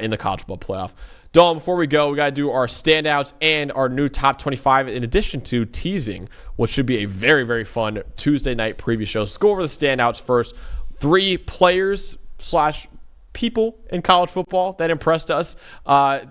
in the college football playoff. Dalton, before we go, we got to do our standouts and our new top 25 in addition to teasing what should be a very, very fun Tuesday night preview show. Let's go over the standouts first. 3 players / people in college football that impressed us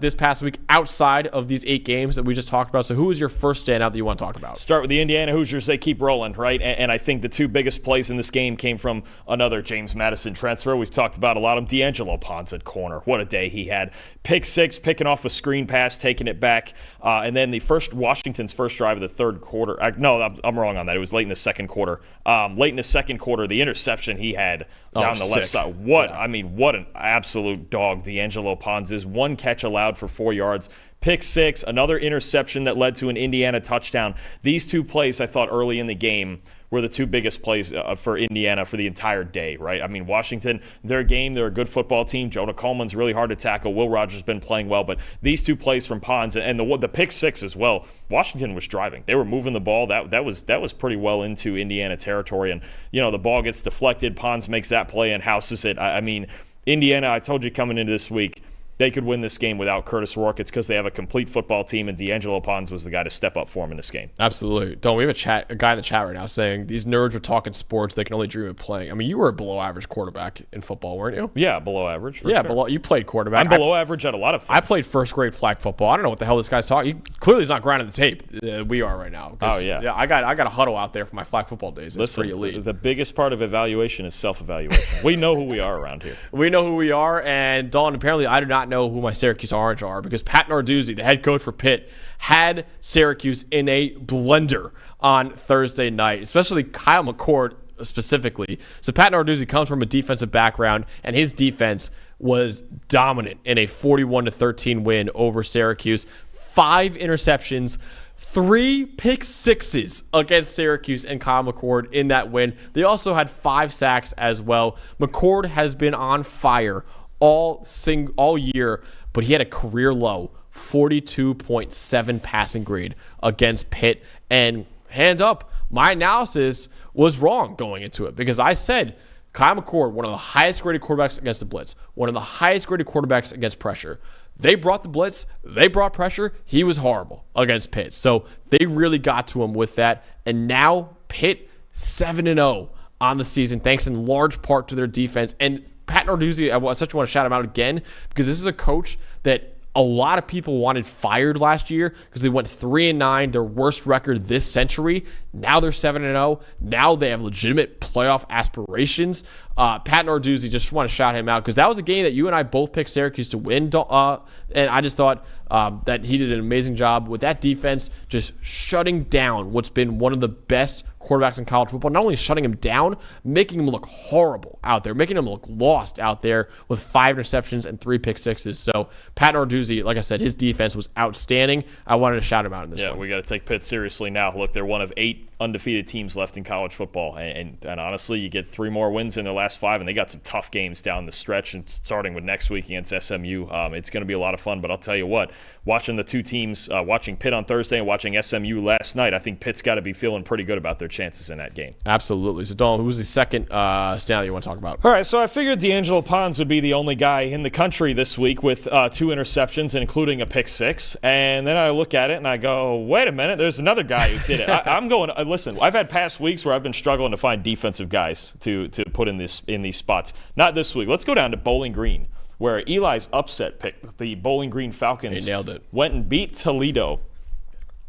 this past week outside of these 8 games that we just talked about. So who was your first standout that you want to talk about? Start with the Indiana Hoosiers. They keep rolling, right? And I think the 2 biggest plays in this game came from another James Madison transfer. We've talked about a lot of them. D'Angelo Pons at corner. What a day he had. Pick 6, picking off a screen pass, taking it back. And then Washington's first drive of the third quarter. No, I'm wrong on that. It was late in the second quarter. The interception he had down the left side. What an absolute dog D'Angelo Pons is. 1 catch allowed for 4 yards. Pick 6, another interception that led to an Indiana touchdown. These 2 plays, I thought, early in the game were the 2 biggest plays for Indiana for the entire day, right? I mean, Washington, they're a good football team. Jonah Coleman's really hard to tackle. Will Rogers has been playing well, but these 2 plays from Pons and the pick 6 as well, Washington was driving. They were moving the ball. That was pretty well into Indiana territory, and the ball gets deflected. Pons makes that play and houses it. I mean, Indiana, I told you coming into this week, they could win this game without Curtis Rourke. It's because they have a complete football team, and D'Angelo Pons was the guy to step up for him in this game. Absolutely. Don't we have a guy in the chat right now saying these nerds are talking sports, they can only dream of playing. I mean, you were a below-average quarterback in football, weren't you? Yeah, below average. For sure. You played quarterback. I'm below average at a lot of things. I played first-grade flag football. I don't know what the hell this guy's talking. Clearly, he's not grinding the tape. We are right now. Oh, yeah. Yeah, I got a huddle out there for my flag football days. It's pretty elite. The biggest part of evaluation is self-evaluation. We know who we are around here. We know who we are, and Dalton, apparently I do not know who my Syracuse Orange are, because Pat Narduzzi, the head coach for Pitt, had Syracuse in a blender on Thursday night, especially Kyle McCord specifically. So Pat Narduzzi comes from a defensive background, and his defense was dominant in a 41-13 win over Syracuse. 5 interceptions, 3 pick 6s against Syracuse and Kyle McCord in that win. They also had 5 sacks as well. McCord has been on fire all year, but he had a career low 42.7 passing grade against Pitt. And hand up, my analysis was wrong going into it, because I said Kyle McCord, one of the highest graded quarterbacks against the blitz, one of the highest graded quarterbacks against pressure. They brought the blitz, they brought pressure. He was horrible against Pitt. So they really got to him with that. And now Pitt 7-0 on the season, thanks in large part to their defense. And Pat Narduzzi, I want to shout him out again, because this is a coach that a lot of people wanted fired last year because they went 3-9, their worst record this century. Now they're 7-0. Now they have legitimate playoff aspirations. Pat Narduzzi, just want to shout him out, because that was a game that you and I both picked Syracuse to win. And I just thought that he did an amazing job with that defense, just shutting down what's been one of the best quarterbacks in college football. Not only shutting him down, making him look horrible out there, making him look lost out there with 5 interceptions and 3 pick 6s. So Pat Narduzzi, like I said, his defense was outstanding. I wanted to shout him out in this one. Yeah, we got to take Pitt seriously now. Look, they're one of 8 undefeated teams left in college football, and honestly, you get 3 more wins in their last 5, and they got some tough games down the stretch, and starting with next week against SMU. It's going to be a lot of fun, but I'll tell you what, watching the 2 teams, watching Pitt on Thursday and watching SMU last night, I think Pitt's got to be feeling pretty good about their chances in that game. Absolutely. So, Dalton, who's the second standout you want to talk about? All right, so I figured D'Angelo Pons would be the only guy in the country this week with 2 interceptions, including a pick 6, and then I look at it and I go, wait a minute, there's another guy who did it. I'm going, listen, I've had past weeks where I've been struggling to find defensive guys to put in these spots. Not this week. Let's go down to Bowling Green, where Eli's upset pick, the Bowling Green Falcons, they nailed it, went and beat Toledo.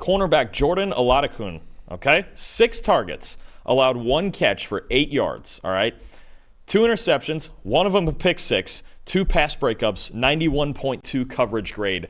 Cornerback Jordan Aladakun, okay? 6 targets, allowed 1 catch for 8 yards, all right? 2 interceptions, one of them a pick 6, 2 pass breakups, 91.2 coverage grade.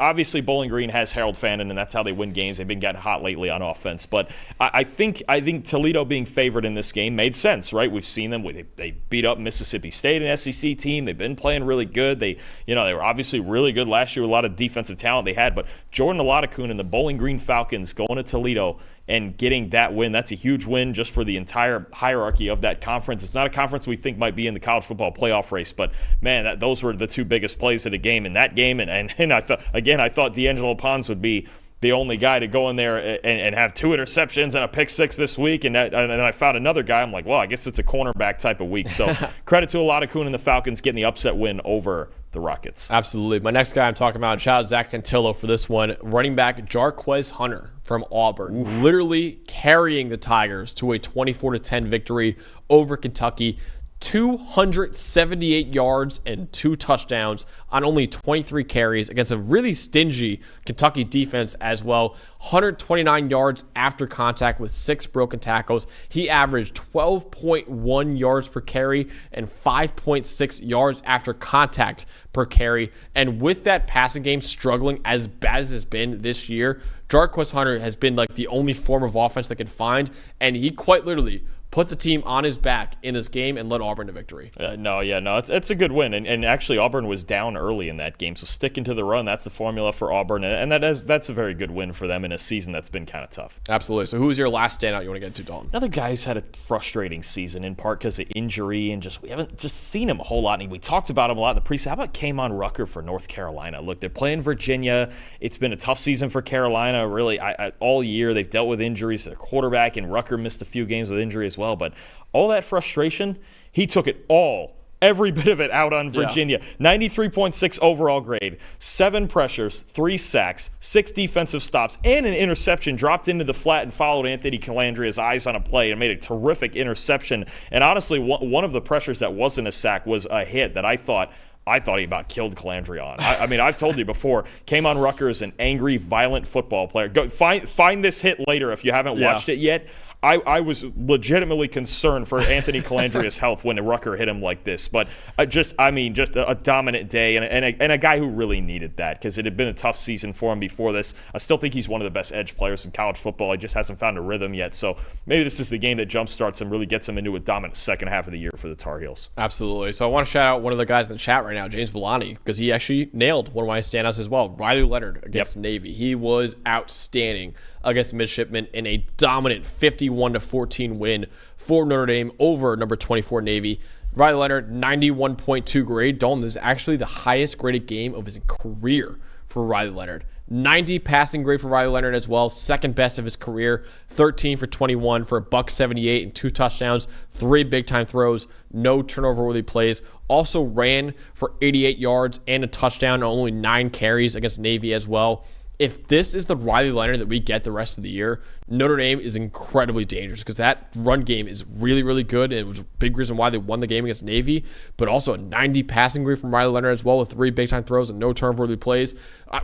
Obviously Bowling Green has Harold Fannin, and that's how they win games. They've been getting hot lately on offense. But I think Toledo being favored in this game made sense, right? We've seen them. They beat up Mississippi State, an SEC team. They've been playing really good. They were obviously really good last year with a lot of defensive talent they had. But Jordan Aladakun and the Bowling Green Falcons going to Toledo and getting that win, that's a huge win just for the entire hierarchy of that conference. It's not a conference we think might be in the college football playoff race, but man, those were the 2 biggest plays of the game in that game. And I thought D'Angelo Pons would be the only guy to go in there and have 2 interceptions and a pick 6 this week. And then I found another guy. I'm like, well, I guess it's a cornerback type of week. So credit to Aladakun and the Falcons getting the upset win over the Rockets. Absolutely. My next guy I'm talking about, shout out Zach Tantillo for this one, running back Jarquez Hunter from Auburn, literally carrying the Tigers to a 24-10 victory over Kentucky. 278 yards and 2 touchdowns on only 23 carries against a really stingy Kentucky defense as well. 129 yards after contact with 6 broken tackles. He averaged 12.1 yards per carry and 5.6 yards after contact per carry. And with that passing game struggling as bad as it's been this year, Jarquez Hunter has been like the only form of offense they can find, and he quite literally put the team on his back in this game and led Auburn to victory. It's a good win. And actually, Auburn was down early in that game, so sticking to the run, that's the formula for Auburn, and that's a very good win for them in a season that's been kind of tough. Absolutely. So who's your last standout you want to get into, Dalton? Another guy who's had a frustrating season, in part because of injury, and we haven't just seen him a whole lot. And we talked about him a lot in the preseason. How about K'Mon Rucker for North Carolina? Look, they're playing Virginia. It's been a tough season for Carolina, really, all year. They've dealt with injuries. Their quarterback, and Rucker missed a few games with injury as well, but all that frustration, he took it all, every bit of it, out on Virginia. 93.6 overall grade, 7 pressures, 3 sacks, 6 defensive stops, and an interception. Dropped into the flat and followed Anthony Calandria's eyes on a play and made a terrific interception. And honestly, one of the pressures that wasn't a sack was a hit that I thought he about killed Calandria on. I mean, I've told you before, K'Mon Rucker is an angry, violent football player. Go find this hit later if you haven't watched it yet. I was legitimately concerned for Anthony Calandria's health when Rucker hit him like this. But just a dominant day and a guy who really needed that because it had been a tough season for him before this. I still think he's one of the best edge players in college football. He just hasn't found a rhythm yet. So maybe this is the game that jumpstarts him, really gets him into a dominant second half of the year for the Tar Heels. Absolutely. So I want to shout out one of the guys in the chat right now, James Villani, because he actually nailed one of my standouts as well. Riley Leonard against Navy. He was outstanding against Midshipmen in a dominant 51-14 win for Notre Dame over number 24 Navy. Riley Leonard, 91.2 grade. Dalton, this is actually the highest graded game of his career for Riley Leonard. 90 passing grade for Riley Leonard as well, second best of his career. 13 for 21 for $178 and 2 touchdowns, 3 big-time throws, no turnover-worthy plays. Also ran for 88 yards and a touchdown on only 9 carries against Navy as well. If this is the Riley Leonard that we get the rest of the year, Notre Dame is incredibly dangerous because that run game is really, really good. And it was a big reason why they won the game against Navy, but also a 90 passing grade from Riley Leonard as well with 3 big-time throws and no turnover-worthy plays.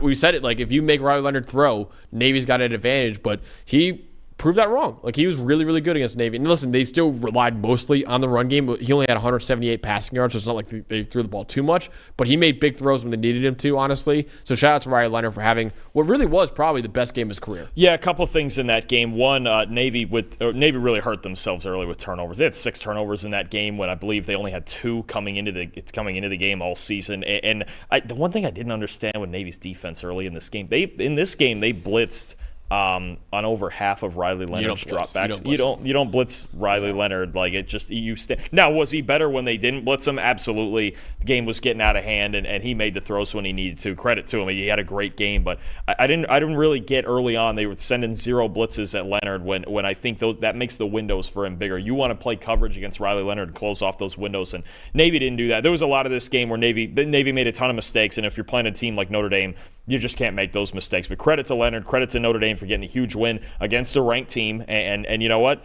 We said it, like, if you make Riley Leonard throw, Navy's got an advantage, but he proved that wrong. Like, he was really, really good against Navy. And listen, they still relied mostly on the run game. He only had 178 passing yards, so it's not like they threw the ball too much. But he made big throws when they needed him to, honestly. So shout out to Riley Leonard for having what really was probably the best game of his career. Yeah, a couple of things in that game. One, Navy really hurt themselves early with turnovers. They had 6 turnovers in that game when I believe they only had 2 coming into the game all season. And the one thing I didn't understand with Navy's defense early in this game, they blitzed on over half of Riley Leonard's dropbacks. You don't blitz Riley Leonard. Like, it just Now, was he better when they didn't blitz him? Absolutely. The game was getting out of hand, and he made the throws when he needed to. Credit to him. He had a great game, but I didn't really get early on. They were sending 0 blitzes at Leonard when I think that makes the windows for him bigger. You want to play coverage against Riley Leonard and close off those windows, and Navy didn't do that. There was a lot of this game where Navy made a ton of mistakes, and if you're playing a team like Notre Dame, you just can't make those mistakes. But credit to Leonard, credit to Notre Dame for getting a huge win against a ranked team. And you know what?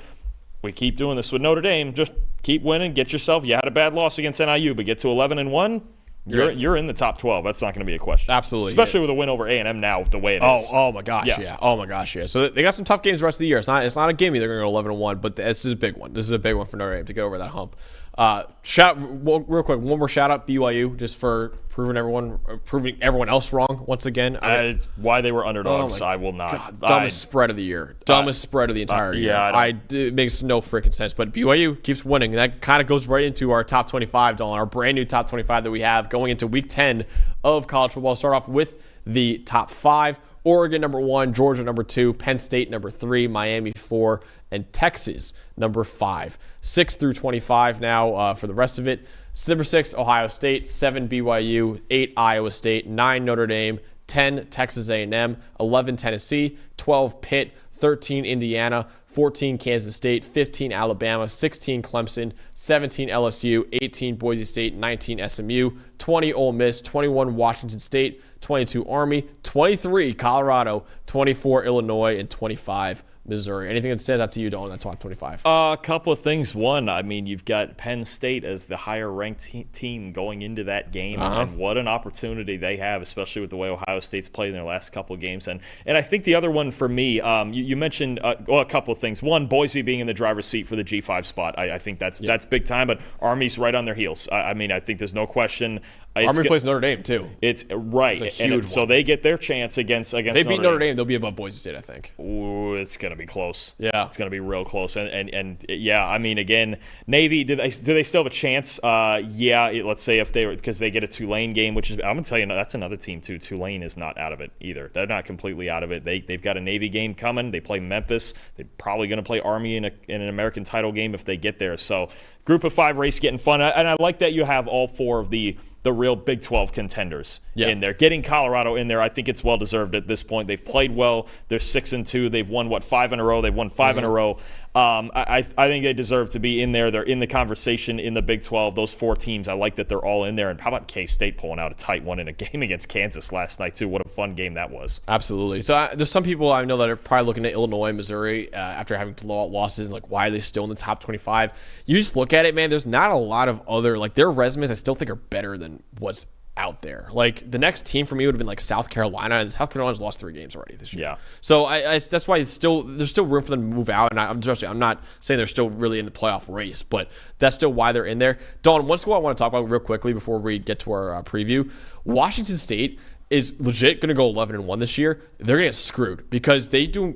We keep doing this with Notre Dame. Just keep winning. You had a bad loss against NIU, but get to 11-1. You're in the top 12. That's not going to be a question. Absolutely. Especially with a win over A&M now the way it is. Oh my gosh, yeah. Oh my gosh, yeah. So they got some tough games the rest of the year. It's not a gimme they're going to go 11-1, but this is a big one. This is a big one for Notre Dame to get over that hump. Real quick, one more shout out BYU just for proving everyone else wrong once again. It's why they were underdogs. I will not. God, dumbest spread of the year. Dumbest spread of the entire year. It makes no freaking sense. But BYU keeps winning. And that kind of goes right into our top 25, Dalton, our brand new top 25 that we have going into week 10 of college football. Start off with the top 5. Oregon, number 1, Georgia, number 2, Penn State, number 3, Miami, 4, and Texas, number 5. 6 through 25 now for the rest of it. Number 6, Ohio State, 7, BYU, 8, Iowa State, 9, Notre Dame, 10, Texas A&M, 11, Tennessee, 12, Pitt, 13, Indiana, 14, Kansas State, 15, Alabama, 16, Clemson, 17, LSU, 18, Boise State, 19, SMU, 20, Ole Miss, 21, Washington State, 22, Army, 23, Colorado, 24, Illinois, and 25, Missouri. Anything that stands out to you, Dalton, that top 25? A couple of things. One, I mean, you've got Penn State as the higher-ranked team going into that game, and what an opportunity they have, especially with the way Ohio State's played in their last couple of games. And I think the other one for me, you mentioned a couple of things. One, Boise being in the driver's seat for the G5 spot. I think that's big time, but Army's right on their heels. I mean, I think there's no question. Army plays Notre Dame too. It's right, and so they get their chance against. If they beat Notre Dame, they'll be above Boise State, I think. Ooh, it's gonna be close. Yeah, it's gonna be real close. And yeah, I mean, again, Navy. Do they still have a chance? Yeah, let's say if because they get a Tulane game, which is I'm gonna tell you that's another team too. Tulane is not out of it either. They're not completely out of it. They've got a Navy game coming. They play Memphis. They're probably gonna play Army in an American title game if they get there. So Group of 5 race getting fun, and I like that you have all 4 of the real Big 12 contenders in there. Getting Colorado in there, I think it's well deserved at this point. They've played well. They're 6-2. They've won 5 in a row. They've won 5 in a row. I think they deserve to be in there. They're in the conversation in the Big 12. Those 4 teams, I like that they're all in there. And how about K-State pulling out a tight one in a game against Kansas last night too? What a fun game that was. Absolutely. So there's some people I know that are probably looking at Illinois, Missouri after having blowout losses and like why are they still in the top 25? You just look at it, man. There's not a lot of other their resumes I still think are better than what's out there. Like the next team for me would have been like South Carolina, and South Carolina's lost 3 games already this year. Yeah. So that's why there's still room for them to move out. And I'm not saying they're still really in the playoff race, but that's still why they're in there. Dalton, one school I want to talk about real quickly before we get to our preview. Washington State is legit going to go 11-1 this year. They're going to get screwed because they do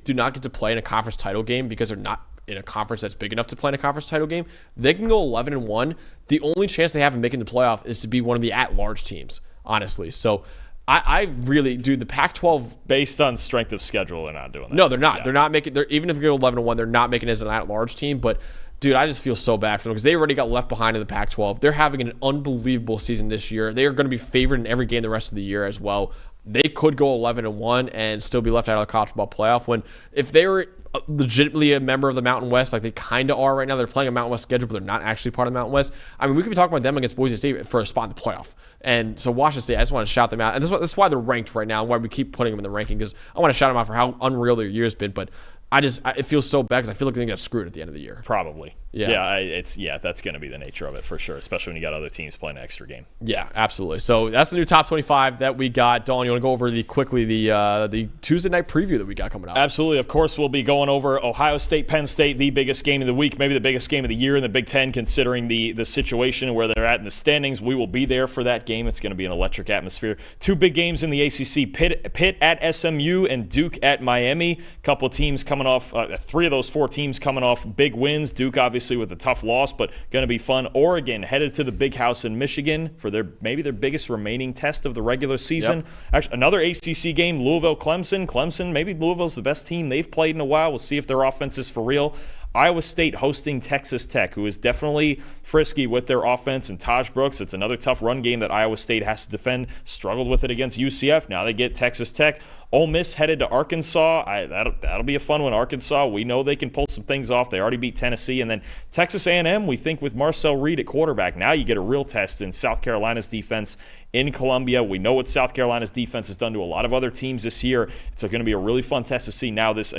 not get to play in a conference title game because they're not in a conference that's big enough to play in a conference title game. They can go 11-1. The only chance they have in making the playoff is to be one of the at-large teams, honestly. So I really do the Pac-12 based on strength of schedule. They're not doing that. No, they're not. Yeah. They're not making. Even if they go 11-1, they're not making it as an at-large team. But dude, I just feel so bad for them because they already got left behind in the Pac-12. They're having an unbelievable season this year. They are going to be favored in every game the rest of the year as well. They could go 11-1 and still be left out of the college football playoff. When if they were legitimately a member of the Mountain West, like they kind of are right now, they're playing a Mountain West schedule, but they're not actually part of the Mountain West. I mean, we could be talking about them against Boise State for a spot in the playoff. And so Washington State, I just want to shout them out. And that's why they're ranked right now and why we keep putting them in the ranking because I want to shout them out for how unreal their year's been. But it feels so bad because I feel like they're going to get screwed at the end of the year. Probably. Yeah. That's going to be the nature of it for sure, especially when you got other teams playing an extra game. Yeah, absolutely. So that's the new top 25 that we got. Dawn, you want to go over the Tuesday night preview that we got coming up? Absolutely. Of course, we'll be going over Ohio State, Penn State, the biggest game of the week, maybe the biggest game of the year in the Big Ten, considering the situation where they're at in the standings. We will be there for that game. It's going to be an electric atmosphere. 2 big games in the ACC: Pitt at SMU and Duke at Miami. Couple teams coming off. 3 of those 4 teams coming off big wins. Duke obviously with a tough loss, but going to be fun. Oregon headed to the Big House in Michigan for maybe their biggest remaining test of the regular season. Yep. Actually, another ACC game, Louisville-Clemson. Maybe Louisville's the best team they've played in a while. We'll see if their offense is for real. Iowa State hosting Texas Tech, who is definitely frisky with their offense, and Taj Brooks. It's another tough run game that Iowa State has to defend. Struggled with it against UCF. Now they get Texas Tech. Ole Miss headed to Arkansas. That'll be a fun one. Arkansas, we know they can pull some things off. They already beat Tennessee. And then Texas A&M, we think with Marcel Reed at quarterback. Now you get a real test in South Carolina's defense in Columbia. We know what South Carolina's defense has done to a lot of other teams this year. It's going to be a really fun test to see now this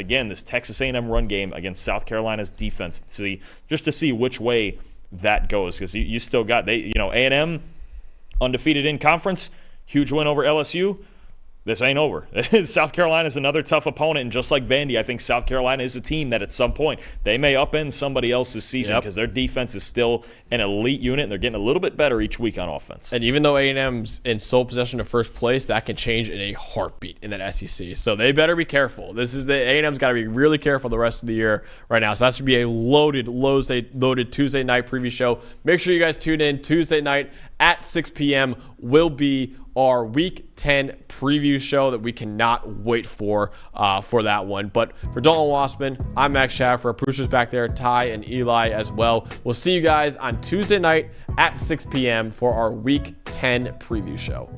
Texas A&M run game against South Carolina's defense, just to see which way that goes, because you still got A&M undefeated in conference, huge win over LSU. This ain't over. South Carolina is another tough opponent, and just like Vandy, I think South Carolina is a team that at some point they may upend somebody else's season because their defense is still an elite unit, and they're getting a little bit better each week on offense. And even though A&M's in sole possession of first place, that can change in a heartbeat in that SEC. So they better be careful. A&M's got to be really careful the rest of the year right now. So that should be a loaded Tuesday night preview show. Make sure you guys tune in Tuesday night at 6 p.m. will be our Week 10 preview show that we cannot wait for that one. But for Dalton Wasserman, I'm Max Schaffer. Our producers back there, Ty and Eli as well. We'll see you guys on Tuesday night at 6 p.m. for our Week 10 preview show.